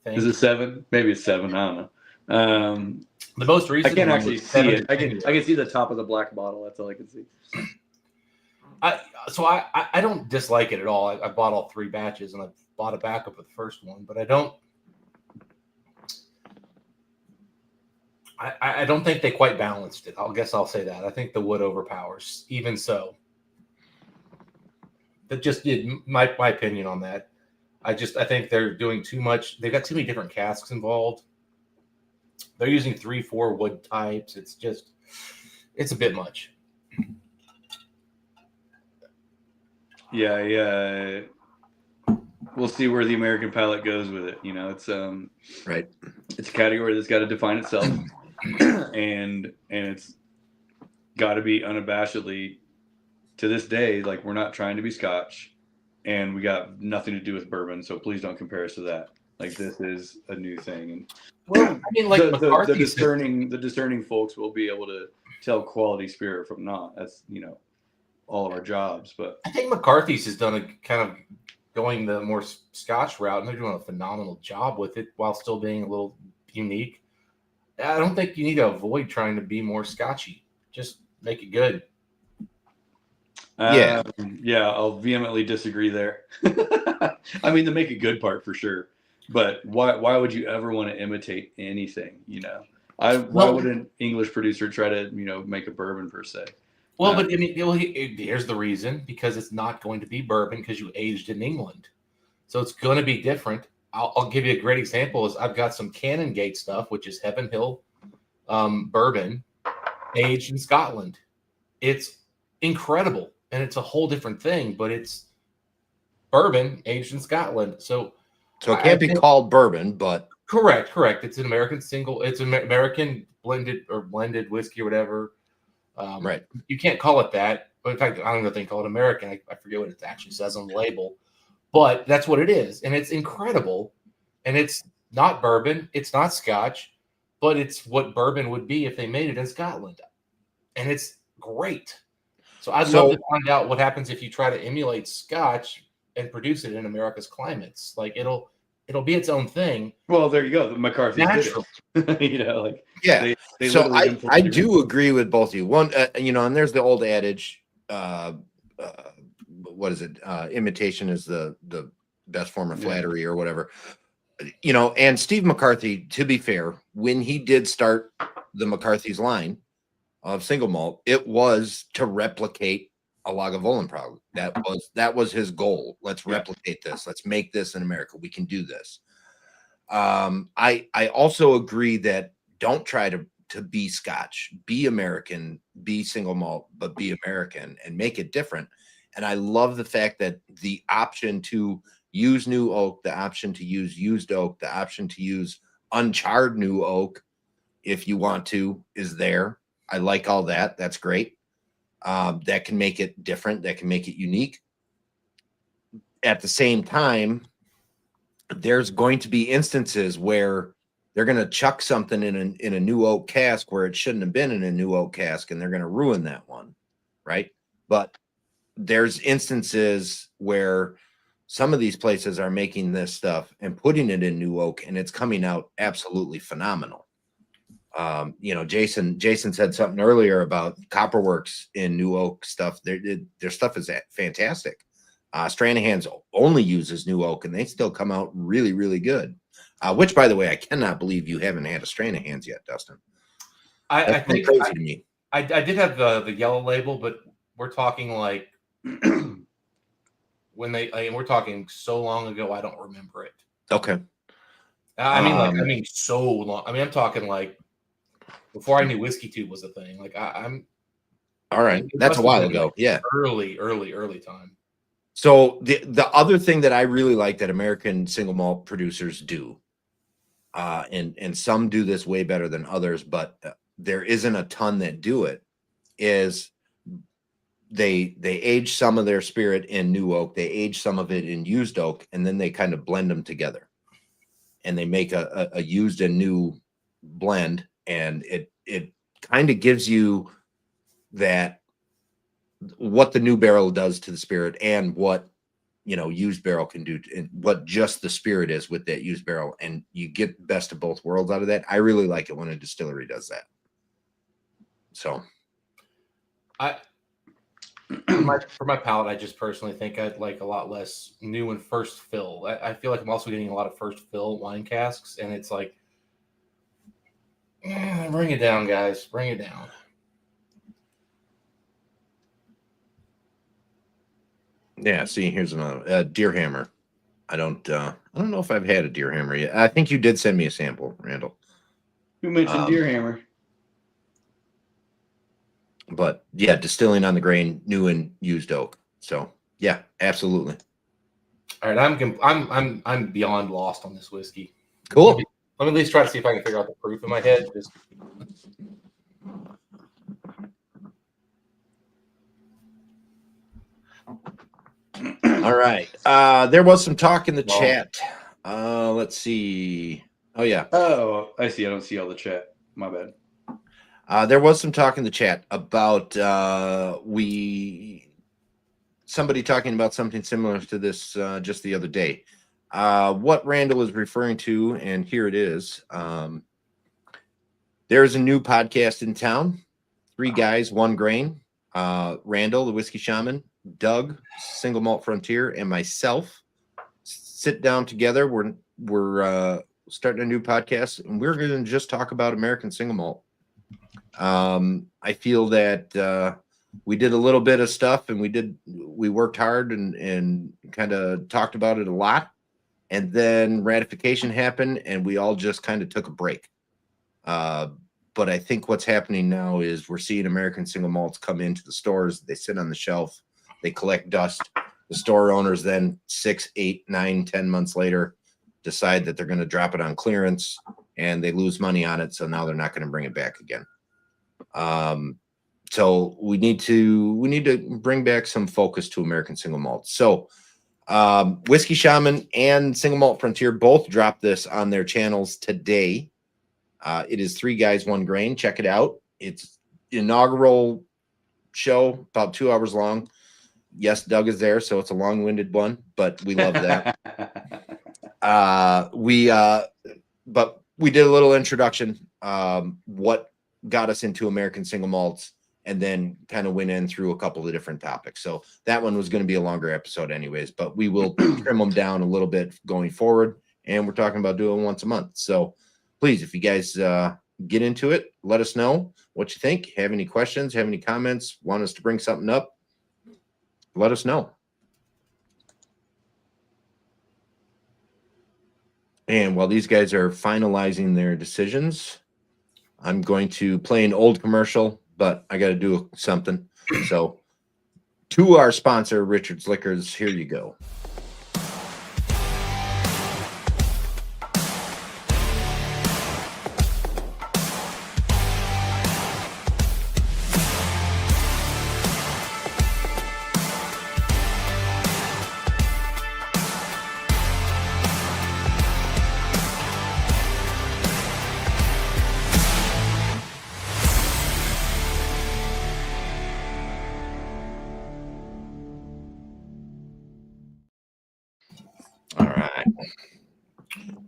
think. Is it 7? Maybe it's 7. I don't know. The most recent. I can't actually see it. I can see the top of the black bottle. That's all I can see. I don't dislike it at all. I bought all 3 batches and I bought a backup with the first one, but I don't think they quite balanced it. I guess I'll say that. I think the wood overpowers. Even so, That just my opinion on that. I think they're doing too much. They got too many different casks involved. They're using 3-4 wood types. It's a bit much. Yeah. We'll see where the American palate goes with it. You know, it's right. It's a category that's got to define itself, and it's got to be unabashedly, to this day, like, we're not trying to be Scotch, and we got nothing to do with bourbon. So please don't compare us to that. Like, this is a new thing, and well, I mean, like the discerning folks will be able to tell quality spirit from not. That's, you know, all of our jobs. But I think McCarthy's has done a kind of going the more Scotch route, and they're doing a phenomenal job with it while still being a little unique. I don't think you need to avoid trying to be more Scotchy. Just make it good. yeah, I'll vehemently disagree there. I mean, the make it good part for sure, but why would you ever want to imitate anything? You know, why would an English producer try to, you know, make a bourbon per se? Well, but I mean, here's the reason: because it's not going to be bourbon because you aged in England, so it's going to be different. I'll give you a great example. Is I've got some Canongate stuff, which is Heaven Hill bourbon, aged in Scotland. It's incredible, and it's a whole different thing. But it's bourbon aged in Scotland, so it can't be called bourbon, but correct. It's an American single. It's an American blended whiskey or whatever. Right. You can't call it that. But in fact, I don't even think call it American. I forget what it actually says on the label. But that's what it is. And it's incredible. And it's not bourbon. It's not Scotch. But it's what bourbon would be if they made it in Scotland. And it's great. So I'd love to find out what happens if you try to emulate Scotch and produce it in America's climates. Like, it'll be its own thing. Well, there you go. McCarthy did it. You know, like, yeah. So I do agree with both of you. One, you know, and there's the old adage, what is it? Imitation is the best form of flattery or whatever. You know, and Steve McCarthy, to be fair, when he did start the McCarthy's line of single malt, it was to replicate a Lagavulin product. That was his goal. Let's replicate this. Let's make this in America. We can do this. I also agree that don't try to be Scotch, be American, be single malt, but be American and make it different. And I love the fact that the option to use new oak, the option to use used oak, the option to use uncharred new oak, if you want to, is there. I like all that. That's great. That can make it different. That can make it unique. At the same time, there's going to be instances where they're going to chuck something in a new oak cask where it shouldn't have been in a new oak cask, and they're going to ruin that one, right? But there's instances where some of these places are making this stuff and putting it in new oak, and it's coming out absolutely phenomenal. You know, Jason said something earlier about Copperworks in new oak stuff. Their stuff is fantastic. Stranahan's only uses new oak, and they still come out really, really good. Which, by the way, I cannot believe you haven't had a Stranahan's yet, Dustin. I think crazy to me. I did have the yellow label, but we're talking like we're talking so long ago, I don't remember it. Okay. I mean, so long. I mean, I'm talking like before I knew Whiskey Tube was a thing. Like I'm. All right, that's a while ago. Yeah, early time. So the other thing that I really like that American single malt producers do, and some do this way better than others, but there isn't a ton that do it, is they age some of their spirit in new oak, they age some of it in used oak, and then they kind of blend them together, and they make a used and new blend, and it kind of gives you that what the new barrel does to the spirit and what, you know, used barrel can do and what just the spirit is with that used barrel, and you get best of both worlds out of that. I really like it when a distillery does that. So for my palate, I just personally think I'd like a lot less new and first fill. I feel like I'm also getting a lot of first fill wine casks, and it's like, bring it down, guys, bring it down. Yeah. See, here's another Deer Hammer. I don't know if I've had a Deer Hammer yet. I think you did send me a sample, Randall. Who mentioned Deer Hammer? But yeah, distilling on the grain, new and used oak. So yeah, absolutely. All right, I'm beyond lost on this whiskey. Cool. Let me at least try to see if I can figure out the proof in my head. Just all right. There was some talk in the chat. Let's see. Oh yeah. Oh, I see. I don't see all the chat. My bad. There was some talk in the chat about somebody talking about something similar to this just the other day. What Randall is referring to, and here it is. There's a new podcast in town. 3 guys, 1 grain. Randall, the whiskey shaman, Doug, Single Malt Frontier, and myself sit down together. We're starting a new podcast, and we're going to just talk about American single malt. I feel that we did a little bit of stuff, and we worked hard and kind of talked about it a lot, and then ratification happened, and we all just kind of took a break. But I think what's happening now is we're seeing American single malts come into the stores. They sit on the shelf, they collect dust. The store owners then 6, 8, 9, 10 months later decide that they're going to drop it on clearance, and they lose money on it. So now they're not going to bring it back again. So we need to bring back some focus to American single malt. So Whiskey Shaman and Single Malt Frontier both dropped this on their channels today. It is 3 guys, 1 grain. Check it out. It's inaugural show, about 2 hours long. Yes, Doug is there, so it's a long-winded one, but we love that. But we did a little introduction. What got us into American single malts, and then kind of went in through a couple of different topics. So that one was going to be a longer episode anyways, but we will trim them down a little bit going forward. And we're talking about doing once a month. So please, if you guys get into it, let us know what you think. Have any questions, have any comments, want us to bring something up, let us know. And while these guys are finalizing their decisions, I'm going to play an old commercial, but I got to do something. So to our sponsor, Richard's Liquors, here you go. All right.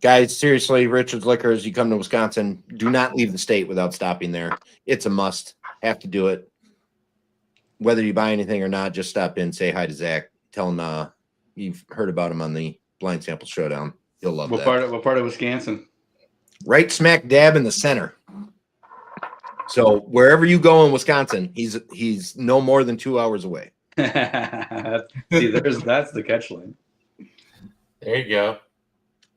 Guys, seriously, Richard's Liquors, you come to Wisconsin, do not leave the state without stopping there. It's a must. Have to do it. Whether you buy anything or not, just stop in, say hi to Zach. Tell him you've heard about him on the Blind Sample Showdown. He'll love that. What part of Wisconsin? Right smack dab in the center. So wherever you go in Wisconsin, he's no more than 2 hours away. See, that's the catch line. There you go.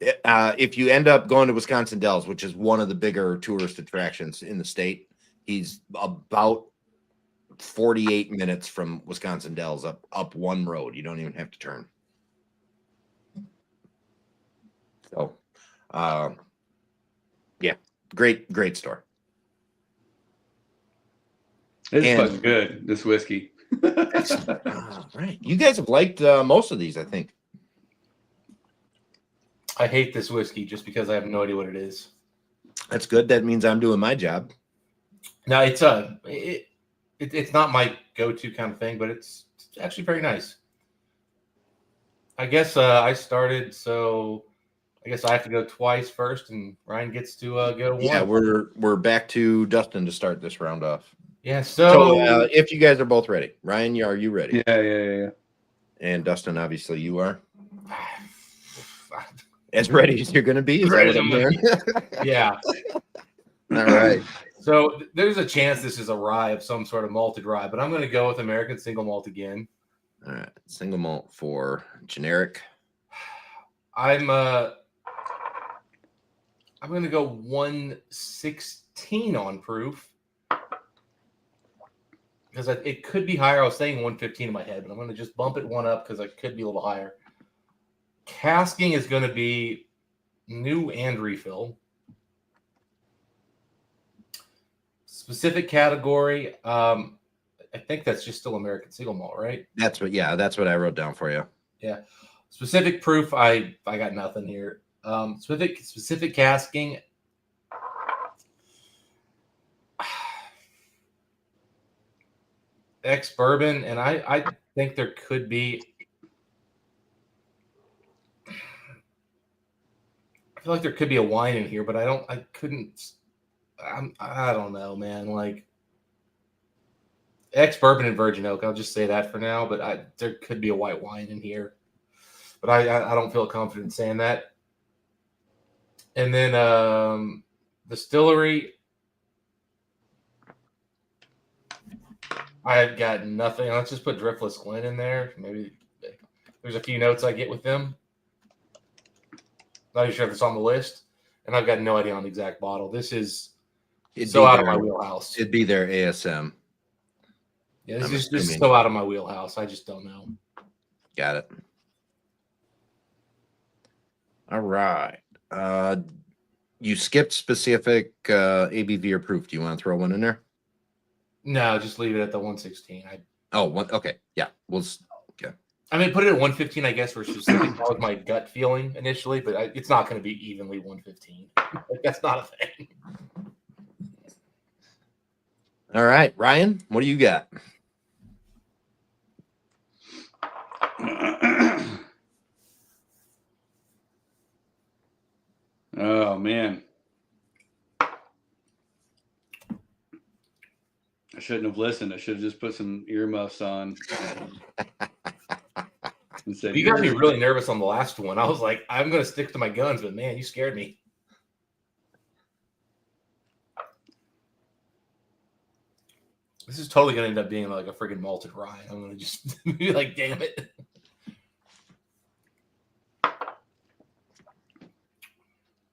If you end up going to Wisconsin Dells, which is one of the bigger tourist attractions in the state, he's about 48 minutes from Wisconsin Dells up one road. You don't even have to turn. So, yeah, great store. It's fucking good, this whiskey. Right. You guys have liked most of these, I think. I hate this whiskey just because I have no idea what it is. That's good. That means I'm doing my job. No, it's it's not my go-to kind of thing, but it's actually very nice. I guess I started, so I guess I have to go twice first, and Ryan gets to go one. Yeah, we're back to Dustin to start this round off. Yeah, so if you guys are both ready, Ryan, are you ready? Yeah. And Dustin, obviously, you are. As ready as you're going to be. Is that what I'm hearing? Yeah. All right. So there's a chance this is a rye of some sort of malted rye, but I'm going to go with American single malt again. All right, single malt for generic. I'm gonna go 116 on proof because it could be higher. I was saying 115 in my head, but I'm gonna just bump it one up because I could be a little higher. Casking is gonna be new and refill. Specific category, I think that's just still American single malt, right? That's what I wrote down for you. Yeah. Specific proof, I got nothing here. Specific casking. Ex bourbon, and I think there could be. I feel like there could be a wine in here, but I don't know, man. Like ex bourbon and virgin oak, I'll just say that for now. But there could be a white wine in here, but I don't feel confident saying that. And then distillery, I've got nothing. Let's just put Driftless Glen in there. Maybe there's a few notes I get with them. Not even sure if it's on the list, and I've got no idea on the exact bottle. This is out of my wheelhouse. It'd be their ASM. Yeah, this is so out of my wheelhouse. I just don't know. Got it. All right. You skipped specific ABV or proof. Do you want to throw one in there? No, just leave it at the 116. Okay. Yeah. Okay. I mean, put it at 115, I guess, versus that was my gut feeling initially, but it's not going to be evenly 115. That's not a thing. All right, Ryan, what do you got? Oh man, I shouldn't have listened. I should have just put some earmuffs on. And said, You got me really nervous on the last one. I was like, I'm going to stick to my guns, but man, you scared me. This is totally going to end up being like a friggin' malted rye. I'm going to just be like, damn it.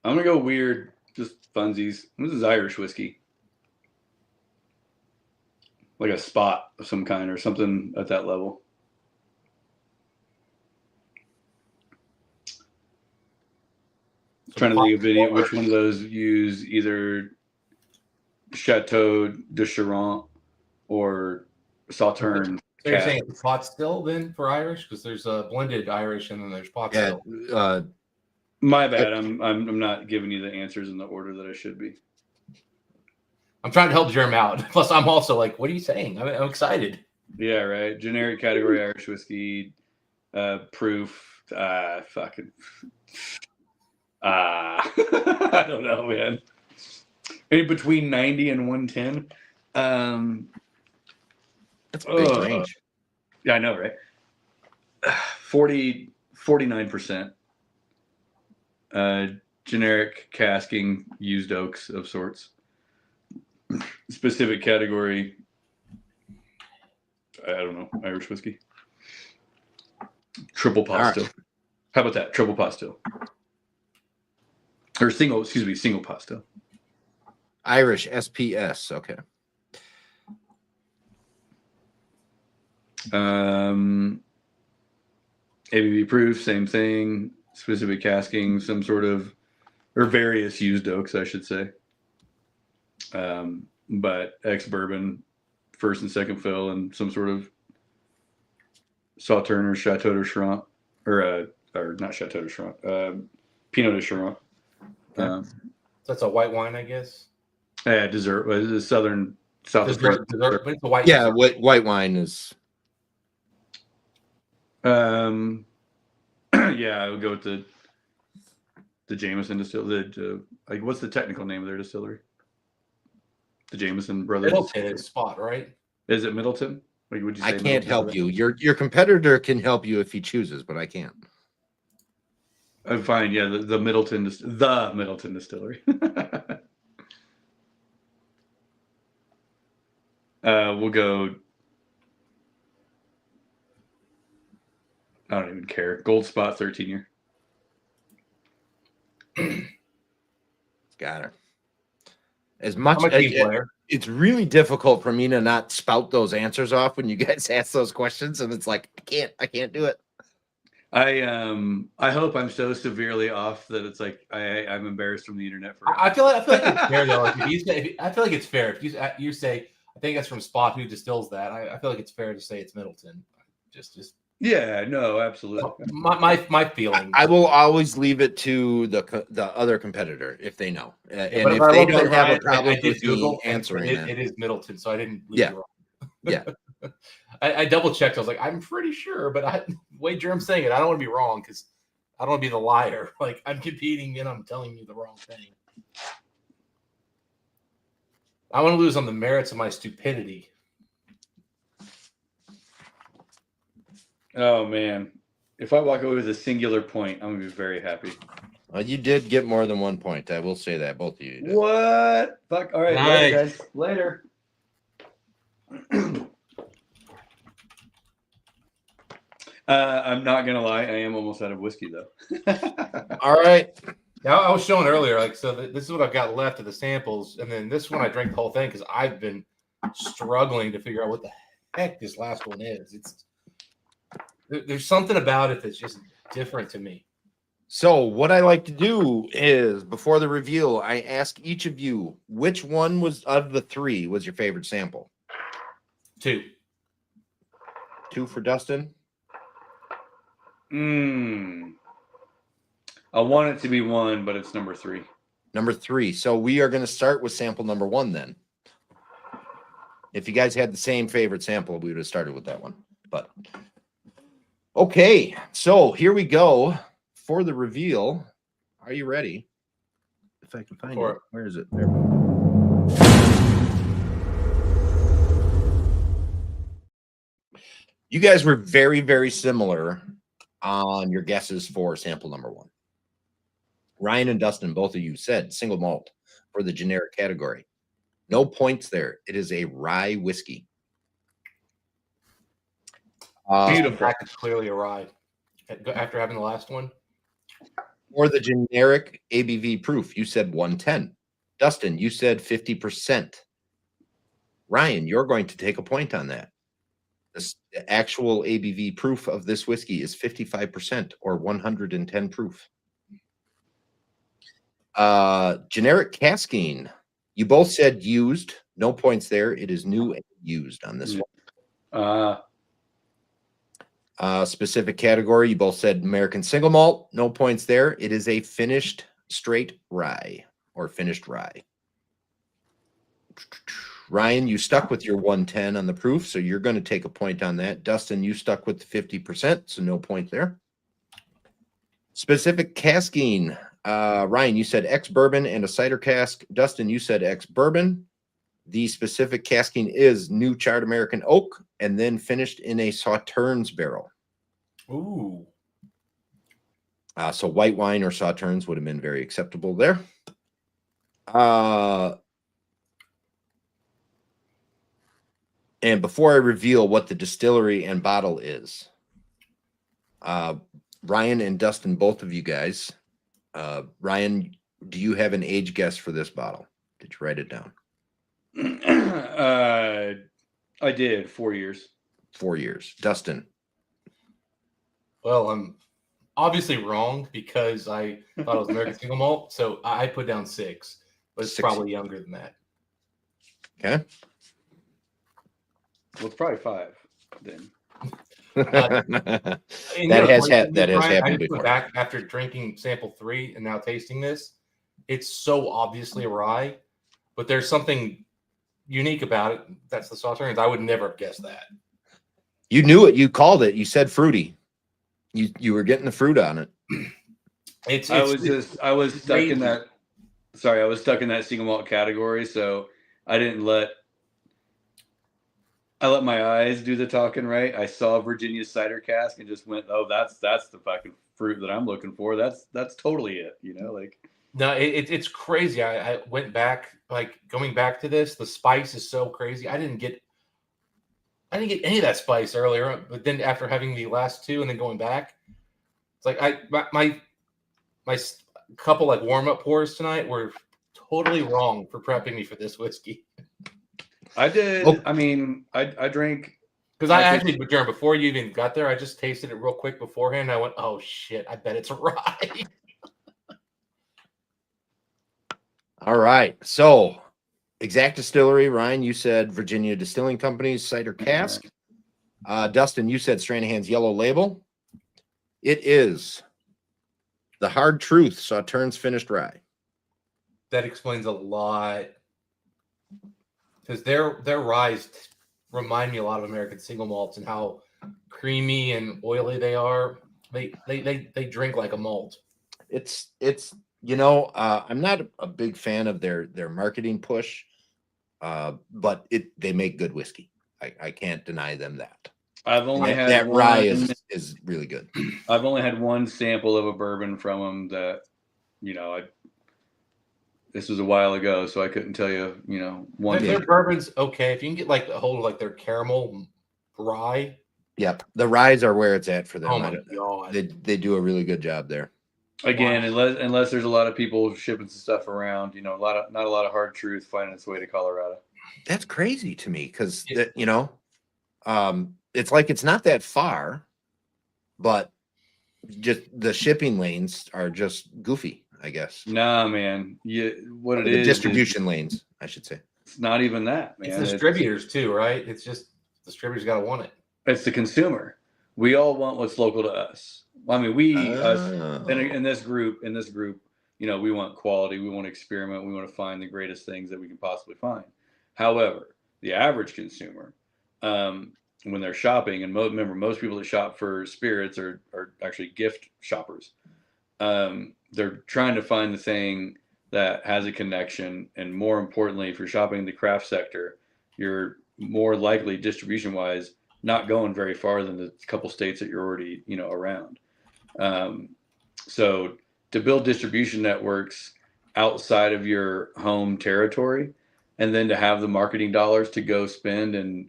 I'm gonna go weird, just funsies. This is Irish whiskey, like a spot of some kind or something at that level. Trying to think of any which one of those use either Chateau de Charente or Sauterne. So you're saying it's pot still then for Irish? Because there's a blended Irish and then there's pot still. My bad. I'm not giving you the answers in the order that I should be. I'm trying to help Jerm out. Plus, I'm also like, what are you saying? I'm excited. Yeah, right. Generic category Irish whiskey, proof. Fucking. I don't know, man. In between 90 and 110. That's a big range. Yeah, I know, right? 49%. Generic casking, used oaks of sorts. Specific category, I don't know, Irish whiskey. Triple pot still. How about that? Triple pot still. Or single pot still. Irish SPS, okay. ABV proof, same thing. Specific casking, some sort of, or various used oaks, I should say. But ex-bourbon, first and second fill, and some sort of Sauterne or Chateau de Charente, or not Chateau de Charente, Pinot de Charente. That's a white wine, I guess. Yeah, dessert. South dessert, but it's a white. Yeah, white wine is. Yeah, I would go with the Jameson distillery. Like, what's the technical name of their distillery? The Jameson Brothers. Middleton is spot, right? Is it Middleton? Like, would you say I can't help you. Your competitor can help you if he chooses, but I can't. I'm fine. Yeah, the Middleton Distillery. We'll go I don't even care. Gold spot 13 year. Got it. As much I'm a team player. It's really difficult for me to not spout those answers off when you guys ask those questions, and it's like I can't do it. I hope I'm so severely off that it's like I'm embarrassed from the internet forever. I feel like it's fair though. Like I feel like it's fair if you say I think that's from Spot who distills that. I feel like it's fair to say it's Middleton. Just yeah, no, absolutely. My feeling. I will always leave it to the other competitor if they know, and but if they I don't have Ryan, a problem I did with Google me answering it is Middleton, so I didn't leave Yeah. you wrong. Yeah. I double checked. I was like, I'm pretty sure, but wager I'm saying it. I don't want to be wrong because I don't want to be the liar. Like I'm competing and I'm telling you the wrong thing. I want to lose on the merits of my stupidity. Oh man, if I walk away with a singular point, I'm gonna be very happy. You did get more than 1 point. I will say that both of you did. What? Fuck. All right, Nice. later, guys. Later. I'm not gonna lie. I am almost out of whiskey though. All right. Now I was showing earlier, like this is what I've got left of the samples, and then this one I drank the whole thing because I've been struggling to figure out what the heck this last one is. There's something about it that's just different to me. So what I like to do is before the reveal, I ask each of you which one was of the three was your favorite sample. 2 for Dustin. I want it to be 1, but it's number 3. Number 3. So we are going to start with sample number 1 then. If you guys had the same favorite sample, we would have started with that one. But okay, so here we go for the reveal. Are you ready? If I can find it. Where is it? There. You guys were very, very similar on your guesses for sample number 1. Ryan and Dustin, both of you said single malt for the generic category. No points there. It is a rye whiskey. Beautiful. It's clearly a rye. After having the last one. For the generic ABV proof, you said 110. Dustin, you said 50%. Ryan, you're going to take a point on that. The actual ABV proof of this whiskey is 55% or 110 proof. Generic casking, you both said used. No points there. It is new and used on this one. Specific category, you both said American single malt. No points there. It is a finished straight rye or finished rye. Ryan, you stuck with your 110 on the proof, so you're going to take a point on that. Dustin, you stuck with the 50%, so no point there. Specific casking, Ryan, you said ex-bourbon and a cider cask. Dustin, you said ex-bourbon. The specific casking is new charred American oak and then finished in a Sauternes barrel. Ooh. So white wine or Sauternes would have been very acceptable there. And before I reveal what the distillery and bottle is, Ryan and Dustin, both of you guys, Ryan, do you have an age guess for this bottle? Did you write it down? I did 4 years. 4 years. Dustin. Well, I'm obviously wrong because I thought it was American single malt, so I put down 6, but it's 6. probably younger than that. Okay. Well, it's probably 5 then. that has happened before. Back after drinking sample 3 and now tasting this, it's so obviously a rye, but there's something unique about it. That's the Sauternes. I would never have guessed that. You knew it. You called it. You said fruity. You were getting the fruit on it. I was stuck in that. Sorry, I was stuck in that single malt category, so I didn't let. I let my eyes do the talking, right? I saw Virginia cider cask and just went, "Oh, that's the fucking fruit that I'm looking for. That's totally it." You know, like. No, it's crazy. I went back, like going back to this. The spice is so crazy. I didn't get I didn't get any of that spice earlier, but then after having the last two and then going back, it's like my couple like warm up pours tonight were totally wrong for prepping me for this whiskey. I did. Oh. I mean, I drank. Because I actually, Jeremy, before you even got there, I just tasted it real quick beforehand. I went, oh shit, I bet it's rye. All right. So, Exact Distillery, Ryan, you said Virginia Distilling Company's cider cask. Dustin, you said Stranahan's Yellow Label. It is the Hard Truth Sauternes Finished Rye. That explains a lot. Because their ryes remind me a lot of American single malts and how creamy and oily they are. They drink like a malt. It's I'm not a big fan of their marketing push, but they make good whiskey. I can't deny them that. I've only had that rye is really good. I've only had one sample of a bourbon from them that, this was a while ago, so I couldn't tell you, one. Their bourbon's okay. If you can get like a hold of like their caramel rye. Yep. The ryes are where it's at for them. Oh my God. They do a really good job there. Again, unless there's a lot of people shipping some stuff around, not a lot of Hard Truth finding its way to Colorado. That's crazy to me because it's like it's not that far, but just the shipping lanes are just goofy, I guess. Nah, man. The distribution lanes, I should say. It's not even that, man. It's distributors too, right? It's just distributors got to want it. It's the consumer. We all want what's local to us. I mean, us in this group, we want quality. We want to experiment. We want to find the greatest things that we can possibly find. However, the average consumer, when they're shopping, and remember, most people that shop for spirits are actually gift shoppers. They're trying to find the thing that has a connection. And more importantly, if you're shopping in the craft sector, you're more likely distribution-wise not going very far than the couple states that you're already, around. So to build distribution networks outside of your home territory, and then to have the marketing dollars to go spend in,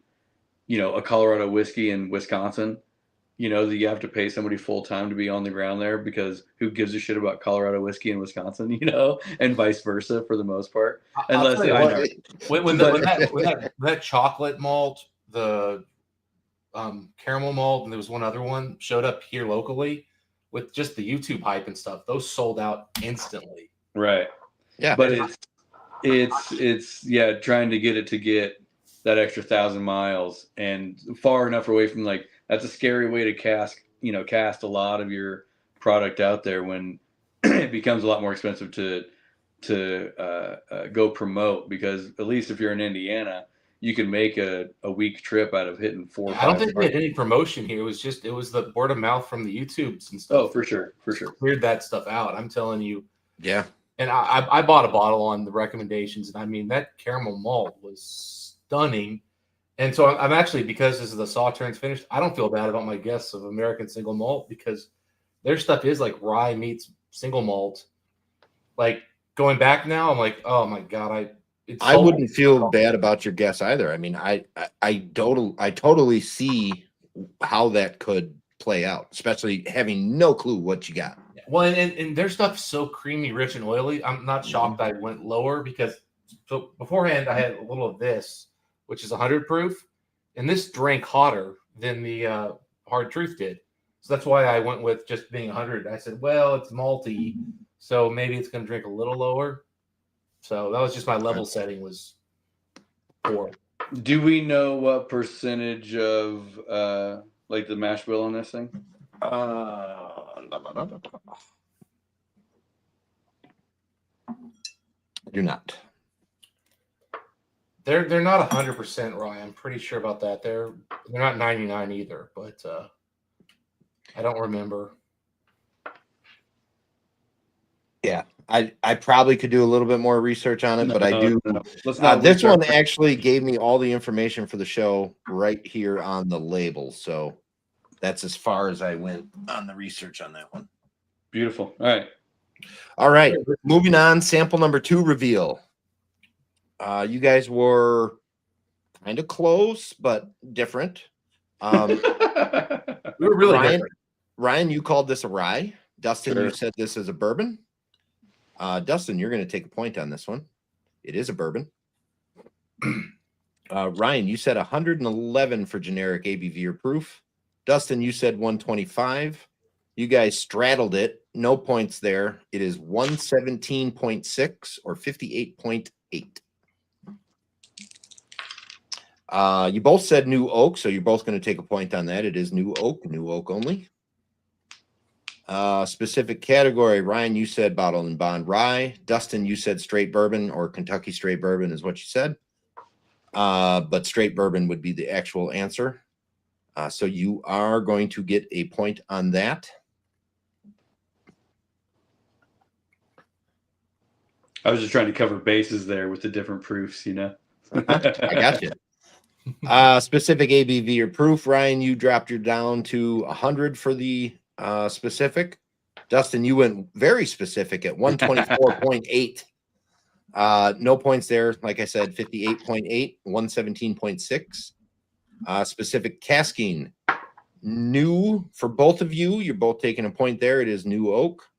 a Colorado whiskey in Wisconsin, that you have to pay somebody full time to be on the ground there, because who gives a shit about Colorado whiskey in Wisconsin, and vice versa for the most part. Unless when that chocolate malt, the caramel malt, and there was one other one showed up here locally with just the YouTube hype and stuff, those sold out instantly. Right. Yeah. But it's trying to get that extra 1,000 miles and far enough away from, like, that's a scary way to cast a lot of your product out there when it becomes a lot more expensive to go promote, because at least if you're in Indiana, you can make a week trip out of hitting 4 or 5. I don't think we had any promotion here. It was the word of mouth from the YouTubes and stuff. Oh, for sure. Cleared that stuff out. I'm telling you. Yeah. And I bought a bottle on the recommendations, and I mean, that caramel malt was stunning. And so I'm actually, because this is the Sauternes finished, I don't feel bad about my guests of American single malt, because their stuff is like rye meets single malt. Like, going back now, I'm like, oh my God, I wouldn't feel bad about your guess either. I mean, I totally see how that could play out, especially having no clue what you got. Well, and their stuff's so creamy, rich, and oily. I'm not shocked I went lower, because so beforehand I had a little of this, which is 100 proof, and this drank hotter than the Hard Truth did. So that's why I went with just being 100. I said, well, it's malty, so maybe it's going to drink a little lower. So that was just my level setting was 4. Do we know what percentage of like the mash bill on this thing? I do not. They're not 100% rye. I'm pretty sure about that. They're not 99 either, but I don't remember. Yeah, I probably could do a little bit more research on it, but I do. Let's not this one actually gave me all the information for the show right here on the label, so that's as far as I went on the research on that one. Beautiful. All right. Moving on. Sample number 2 reveal. You guys were kind of close, but different. We were really Ryan, different. Ryan, you called this a rye. Dustin, Sure. you said this is a bourbon. Dustin, you're going to take a point on this one. It is a bourbon. Ryan, you said 111 for generic ABV or proof. Dustin, you said 125. You guys straddled it. No points there. It is 117.6 or 58.8. You both said new oak, so you're both going to take a point on that. It is new oak only. Specific category, Ryan, you said bottle and bond rye. Dustin, you said straight bourbon or Kentucky straight bourbon is what you said. But straight bourbon would be the actual answer. So you are going to get a point on that. I was just trying to cover bases there with the different proofs, you know. I got you. Specific ABV or proof, Ryan, you dropped your down to 100 for the specific. Dustin, you went very specific at 124.8. No points there. Like I said, 58.8, 117.6. Specific casking, new for both of you. You're both taking a point there. It is new oak.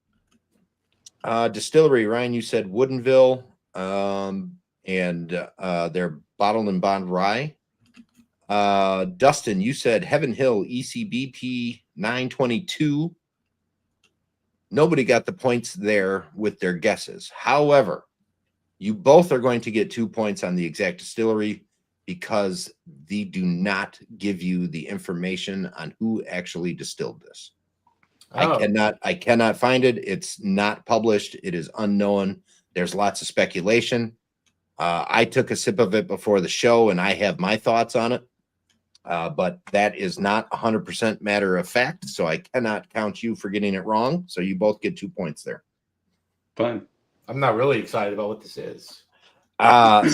Distillery, Ryan, you said Woodinville, and their bottled and bond rye. Dustin, you said Heaven Hill ECBP 922. Nobody got the points there with their guesses. However, you both are going to get 2 points on the exact distillery because they do not give you the information on who actually distilled this. Oh. I cannot find it. It's not published. It is unknown. There's lots of speculation. I took a sip of it before the show and I have my thoughts on it. But that is not 100% matter of fact. So I cannot count you for getting it wrong. So you both get 2 points there. Fine. I'm not really excited about what this is.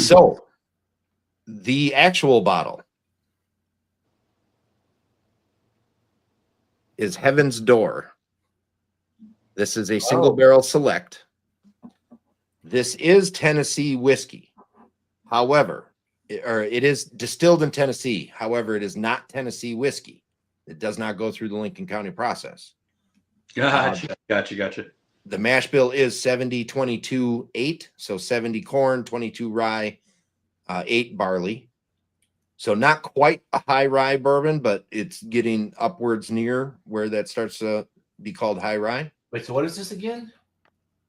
So the actual bottle is Heaven's Door. This is a single barrel select. This is Tennessee whiskey. However, it is distilled in Tennessee. However, it is not Tennessee whiskey. It does not go through the Lincoln County process. Gotcha. The mash bill is 70-22-8. So 70 corn, 22 rye, 8 barley. So not quite a high rye bourbon, but it's getting upwards near where that starts to be called high rye. Wait, so what is this again?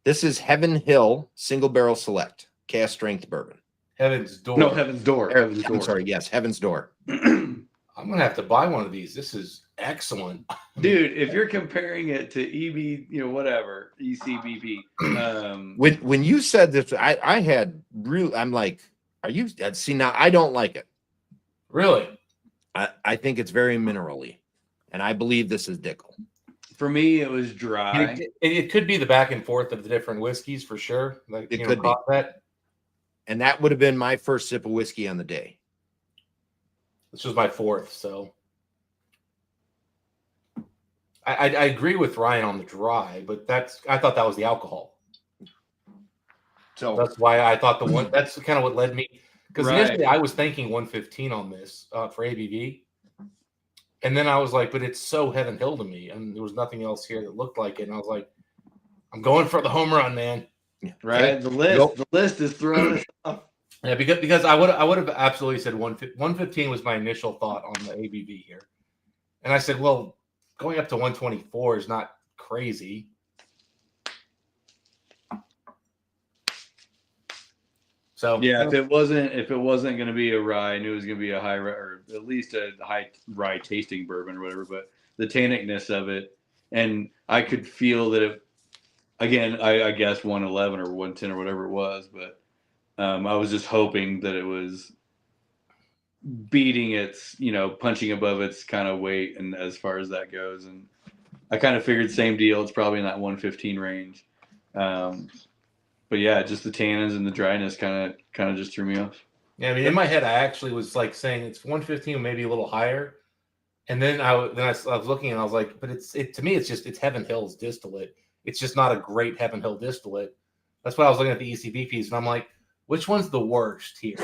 This is Heaven Hill Single Barrel Select Cast Strength Bourbon. Heaven's Door. No, Heaven's Door. Heaven's Door. I'm sorry. Yes, Heaven's Door. I'm going to have to buy one of these. This is excellent. Dude, if you're comparing it to EB, whatever, ECBP. When you said this, I had real, I'm like, are you, see, now I don't like it. Really? I think it's very minerally, and I believe this is Dickel. For me, it was dry. It could be the back and forth of the different whiskeys for sure. Like, it could be. That. And that would have been my first sip of whiskey on the day. This was my fourth, so I agree with Ryan on the dry, but I thought that was the alcohol. So that's why I thought that's kind of what led me, because initially Right. I was thinking 115 on this for ABV, and then I was like, but it's so Heaven Hill to me, and there was nothing else here that looked like it, and I was like, I'm going for the home run, man. Right, the list is throwing us off. Yeah, because I would have absolutely said 115 was my initial thought on the ABV here, and I said, well, going up to 124 is not crazy. So yeah, if it wasn't going to be a rye, I knew it was going to be a high rye, or at least a high rye tasting bourbon or whatever. But the tannicness of it, and I could feel that it. Again, I guess 111 or 110 or whatever it was, but I was just hoping that it was beating its, punching above its kind of weight, and as far as that goes, and I kind of figured same deal. It's probably in that 115 range. But yeah, just the tannins and the dryness kind of just threw me off. Yeah, I mean, in my head, I actually was like saying it's 115, maybe a little higher, and then I was looking and I was like, but to me, it's Heaven Hill's distillate. It's just not a great Heaven Hill distillate. That's why I was looking at the ECBPs, and I'm like, which one's the worst here?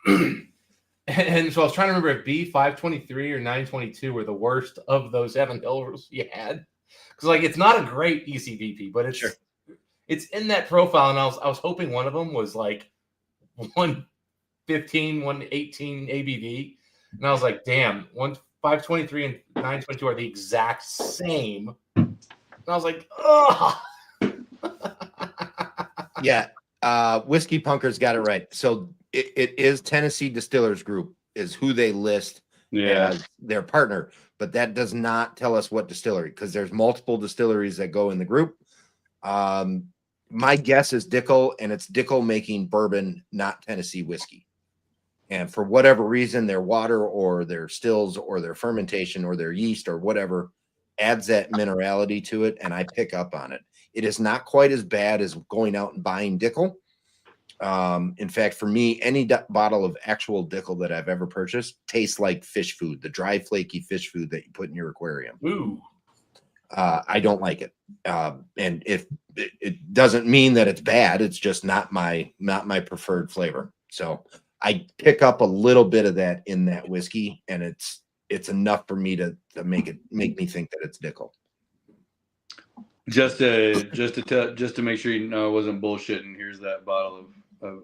And so I was trying to remember if B523 or 922 were the worst of those Evan Hills you had. Because like it's not a great ECVP, but it's in that profile. And I was hoping one of them was like 115, 118 ABV. And I was like, damn, 523 and 922 are the exact same. And I was like, oh. Yeah. Whiskey Punkers got it right. So it is Tennessee Distillers Group is who they list as their partner, but that does not tell us what distillery, because there's multiple distilleries that go in the group. My guess is Dickel, and it's Dickel making bourbon, not Tennessee whiskey. And for whatever reason, their water or their stills or their fermentation or their yeast or whatever adds that minerality to it, and I pick up on it. It is not quite as bad as going out and buying Dickel. In fact, for me, any bottle of actual Dickel that I've ever purchased tastes like fish food, the dry, flaky fish food that you put in your aquarium. Ooh. I don't like it. And if it doesn't mean that it's bad, it's just not my preferred flavor. So I pick up a little bit of that in that whiskey, and it's enough for me to make me think that it's Dickel. Just to make sure you know I wasn't bullshitting. Here's that bottle of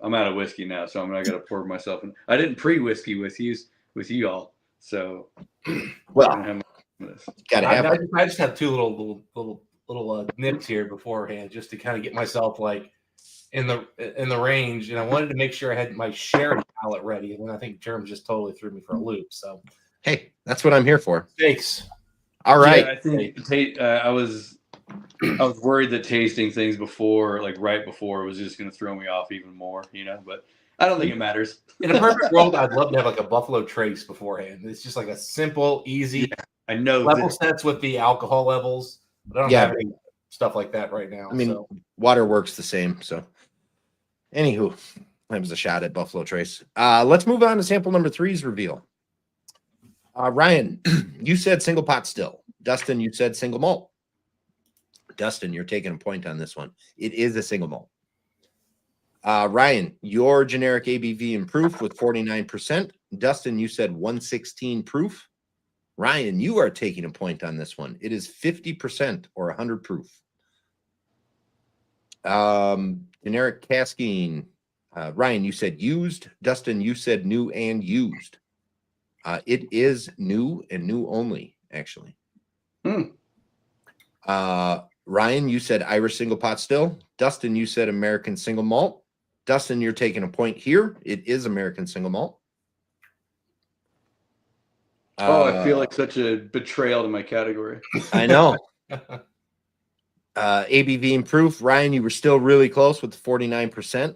I'm out of whiskey now, so I got to pour myself in. I didn't pre-whiskey with you all, so well, gotta have. I just have two little nips here beforehand, just to kind of get myself like in the range, and I wanted to make sure I had my sherry palate ready, and then I think Germ just totally threw me for a loop. So hey, that's what I'm here for. Thanks. All right. Yeah, I think I was worried that tasting things right before was just going to throw me off even more, but I don't think it matters. In a perfect world, I'd love to have like a Buffalo Trace beforehand. It's just like a simple, easy, I know level sets with the alcohol levels, but I don't have any stuff like that right now. I mean, water works the same. So anywho, that was a shot at Buffalo Trace. Let's move on to sample number 3's reveal. Ryan, you said single pot still. Dustin, you said single malt. Dustin, you're taking a point on this one. It is a single malt. Ryan, your generic ABV and proof with 49%. Dustin, you said 116 proof. Ryan, you are taking a point on this one. It is 50% or 100 proof. Generic casking. Ryan, you said used. Dustin, you said new and used. It is new and new only, actually. Ryan, you said Irish single pot still. Dustin, you said American single malt. Dustin, you're taking a point here. It is American single malt. I feel like such a betrayal to my category. I know. ABV and proof. Ryan, you were still really close with 49%.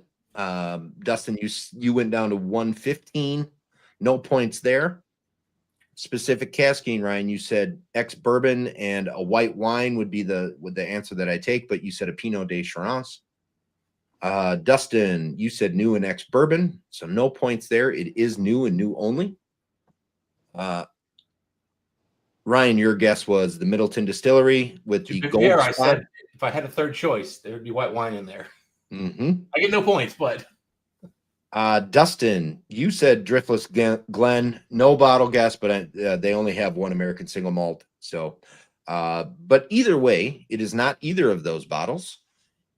Dustin, you went down to 115. No points there. Specific casking, Ryan, you said ex-bourbon and a white wine would be the answer that I take, but you said a Pinot de Chirance. Dustin, you said new and ex-bourbon, so no points there. It is new and new only. Ryan, your guess was the Middleton Distillery with the gold spot. I said if I had a third choice, there would be white wine in there. Mm-hmm. I get no points, but... Dustin, you said Driftless Glen, no bottle guess, but they only have one American single malt. So, but either way, it is not either of those bottles.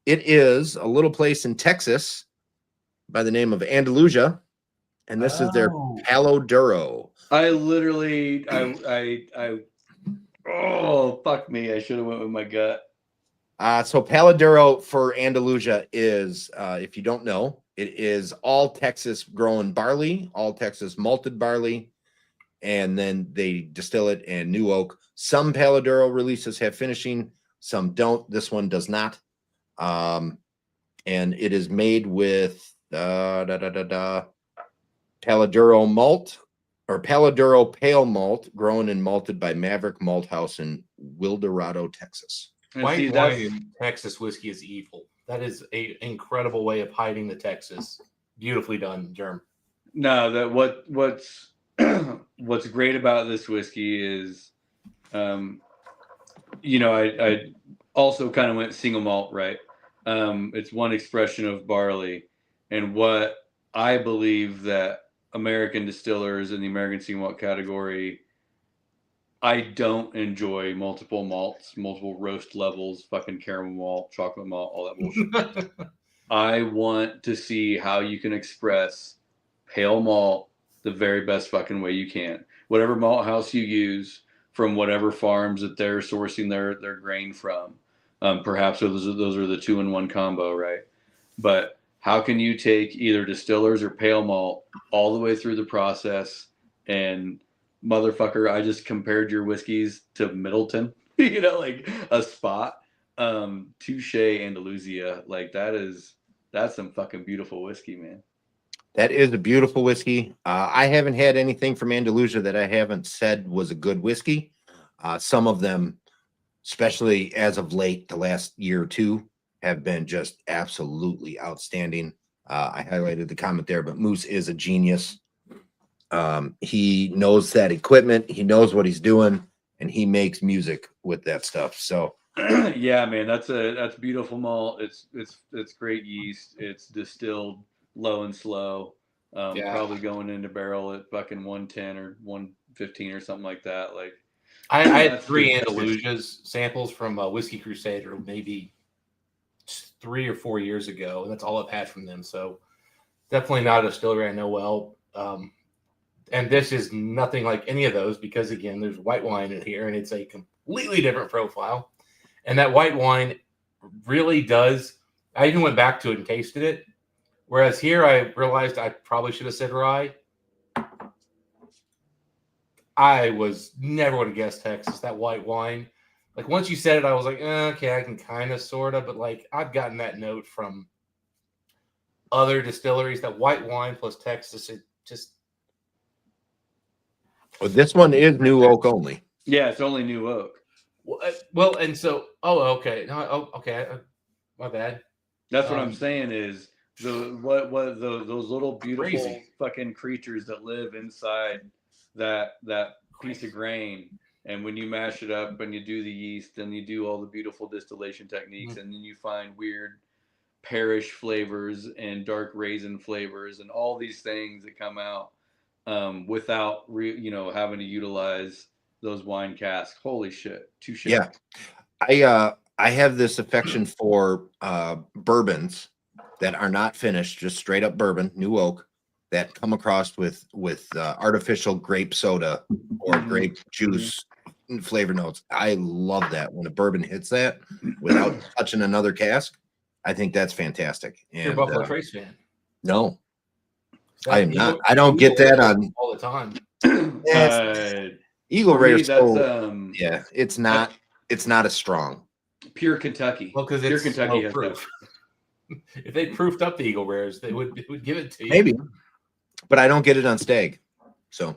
It is a little place in Texas by the name of Andalusia, and this is their Palo Duro. Fuck me. I should have went with my gut. So Palo Duro for Andalusia is, if you don't know, it is all Texas grown barley, all Texas malted barley, and then they distill it in new oak. Some Palo Duro releases have finishing, some don't. This one does not. And it is made with Palo Duro malt or Palo Duro pale malt, grown and malted by Maverick Malt House in Wildorado, Texas. White wine in Texas whiskey is evil. That is an incredible way of hiding the Texas. Beautifully done, Germ. No, what's what's great about this whiskey is, I also kind of went single malt, right? It's one expression of barley, and what I believe that American distillers in the American single malt category, I don't enjoy multiple malts, multiple roast levels, fucking caramel malt, chocolate malt, all that bullshit. I want to see how you can express pale malt the very best fucking way you can. Whatever malt house you use, from whatever farms that they're sourcing their grain from. Perhaps those are the 2-in-1 combo, right? But how can you take either distillers or pale malt all the way through the process? And motherfucker, I just compared your whiskeys to Middleton, like a spot. Touche Andalusia, like that's some fucking beautiful whiskey, man. That is a beautiful whiskey. I haven't had anything from Andalusia that I haven't said was a good whiskey. Some of them, especially as of late, the last year or two, have been just absolutely outstanding. I highlighted the comment there, but Moose is a genius. He knows that equipment, he knows what he's doing, and he makes music with that stuff. So yeah, man, that's beautiful malt. It's great yeast. It's distilled low and slow. Probably going into barrel at fucking 110 or 115 or something like that. Like I had 3 Andalusias samples from Whiskey Crusader maybe 3 or 4 years ago, and that's all I've had from them. So definitely not a distillery I know well. And this is nothing like any of those because, again, there's white wine in here, and it's a completely different profile. And that white wine really does. I even went back to it and tasted it. Whereas here, I realized I probably should have said rye. I was never would have guessed Texas, that white wine. Like, once you said it, I was like, okay, I can kind of, sort of. But, like, I've gotten that note from other distilleries, that white wine plus Texas, it just. Well, this one is new oak only. Yeah, it's only new oak. Well, and so, okay. No, okay. My bad. That's what I'm saying is those little beautiful fucking creatures that live inside that piece of grain. And when you mash it up and you do the yeast and you do all the beautiful distillation techniques, and then you find weird pearish flavors and dark raisin flavors and all these things that come out without having to utilize those wine casks. Holy shit. Touche. Yeah. I have this affection for bourbons that are not finished, just straight up bourbon, new oak, that come across with artificial grape soda or grape juice flavor notes. I love that when a bourbon hits that without touching another cask. I think that's fantastic. And, you're a Buffalo Trace fan? No, I am not. I don't get that on all the time. Eagle Rare. Yeah, it's not as strong. Pure Kentucky. Well, because Pure Kentucky has proof. If they proofed up the Eagle Rares, they would give it to you. Maybe, but I don't get it on Stag. So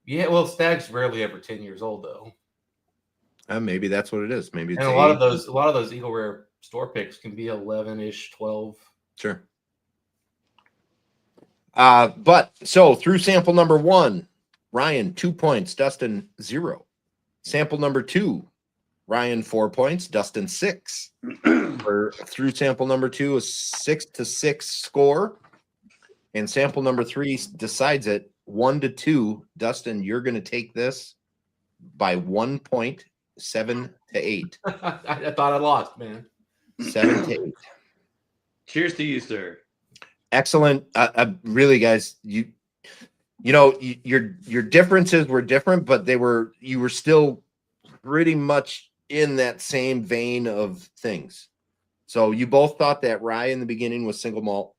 yeah, well, Stag's rarely ever 10 years old though. Maybe that's what it is. Maybe it's and a lot of those Eagle Rare store picks can be 11-ish, 12. Sure. But so through sample number 1, Ryan 2 points, Dustin 0. Sample number 2, Ryan 4 points, Dustin 6. Through sample number 2, a 6-6 score, and sample number 3 decides it 1-2. Dustin, you're going to take this by 1 point, 7-8. I thought I lost, man. 7-8. Cheers to you, sir. Excellent. Really, guys, your differences were different, but you were still pretty much in that same vein of things. So you both thought that rye in the beginning was single malt.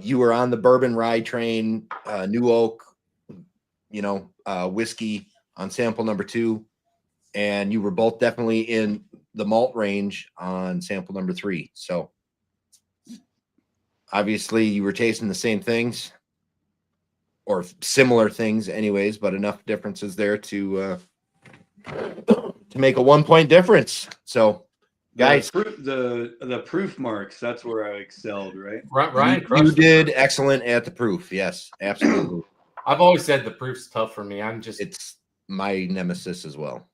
You were on the bourbon rye train, new oak, whiskey on sample number 2, and you were both definitely in the malt range on sample number 3. So obviously you were tasting the same things or similar things anyways, but enough differences there to make a 1 point difference. So guys, the proof marks, that's where I excelled, right? Ryan, you did excellent at the proof. Yes, absolutely. I've always said the proof's tough for me. It's my nemesis as well.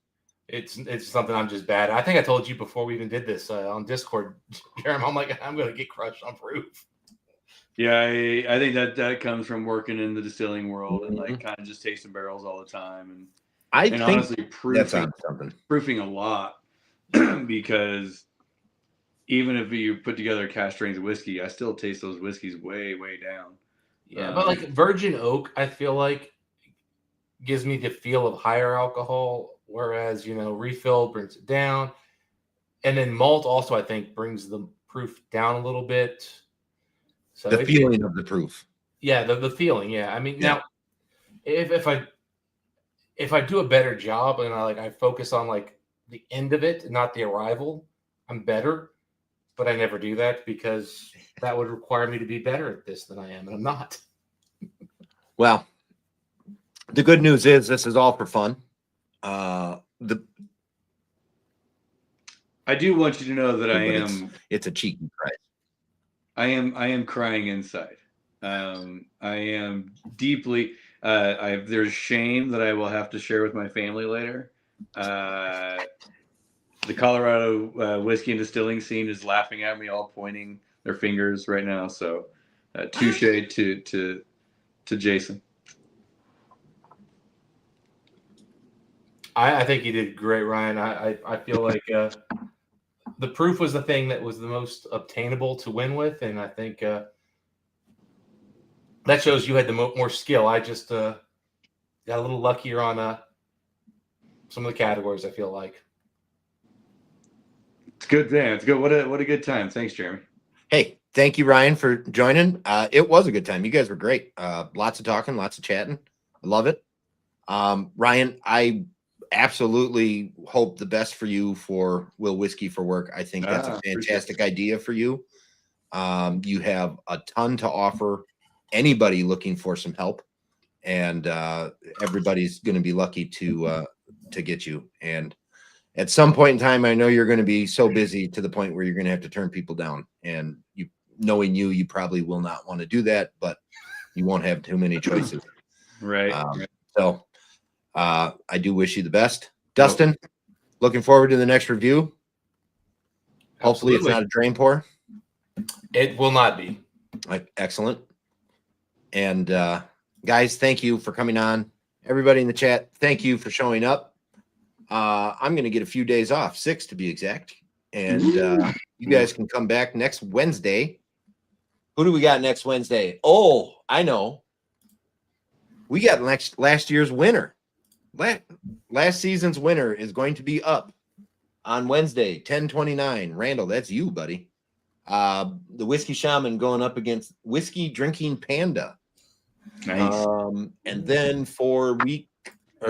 It's something I'm just bad at. I think I told you before we even did this on Discord, Jeremy. I'm like, I'm going to get crushed on proof. Yeah, I think that comes from working in the distilling world and like Mhm. kind of just tasting barrels all the time I and think honestly that's on something. proofing a lot because even if you put together cask strength whiskey, I still taste those whiskeys way, way down. Yeah, but like virgin oak, I feel like gives me the feel of higher alcohol, whereas refill brings it down, and then malt also I think brings the proof down a little bit. So The feeling of the proof. yeah, the feeling, yeah. I mean, Yeah. now if I do a better job and I focus on like the end of it, not the arrival, I'm better. But I never do that because that would require me to be better at this than I am, and I'm not. Well, the good news is this is all for fun. I do want you to know that it's a cheeky price. I am crying inside. I am deeply. There's shame that I will have to share with my family later. The Colorado whiskey and distilling scene is laughing at me, all pointing their fingers right now. So, touche to Jason. I think you did great, Ryan. I feel like the proof was the thing that was the most obtainable to win with, and I think that shows you had the more skill. I just got a little luckier on some of the categories, I feel like. It's good, man. It's good. What a good time. Thanks, Jeremy. Hey, thank you, Ryan, for joining. It was a good time. You guys were great. Lots of talking, lots of chatting. I love it. Ryan, I absolutely hope the best for you for Will Whiskey for Work. I think that's a fantastic idea for you. You have a ton to offer anybody looking for some help, and everybody's going to be lucky to get you. And at some point in time, I know you're going to be so busy to the point where you're going to have to turn people down. And knowing you probably will not want to do that, but you won't have too many choices. Right. So I do wish you the best. Dustin, looking forward to the next review. Hopefully it's not a drain pour. It will not be. Excellent. And guys, thank you for coming on. Everybody in the chat, thank you for showing up. I'm going to get a few days off, 6 to be exact. And you guys can come back next Wednesday. Who do we got next Wednesday? Oh, I know. We got last year's winner. Last season's winner is going to be up on Wednesday, 10/29. Randall, that's you, buddy. The Whiskey Shaman going up against Whiskey Drinking Panda. Nice. And then for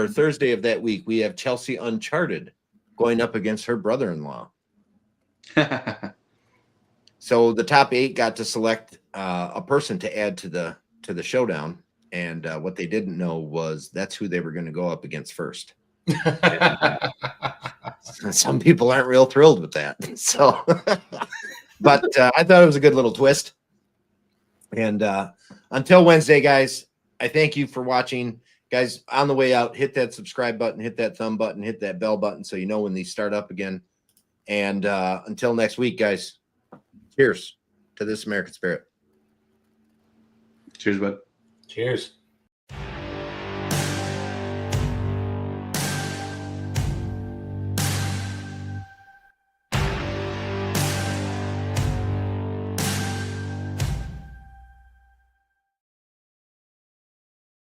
Thursday of that week, we have Chelsea Uncharted going up against her brother-in-law. So the top 8 got to select a person to add to the showdown. And what they didn't know was that's who they were going to go up against first. Some people aren't real thrilled with that. So, but I thought it was a good little twist. And until Wednesday, guys, I thank you for watching. Guys, on the way out, hit that subscribe button, hit that thumb button, hit that bell button so you know when these start up again. And until next week, guys, cheers to this American Spirit. Cheers, bud. Cheers.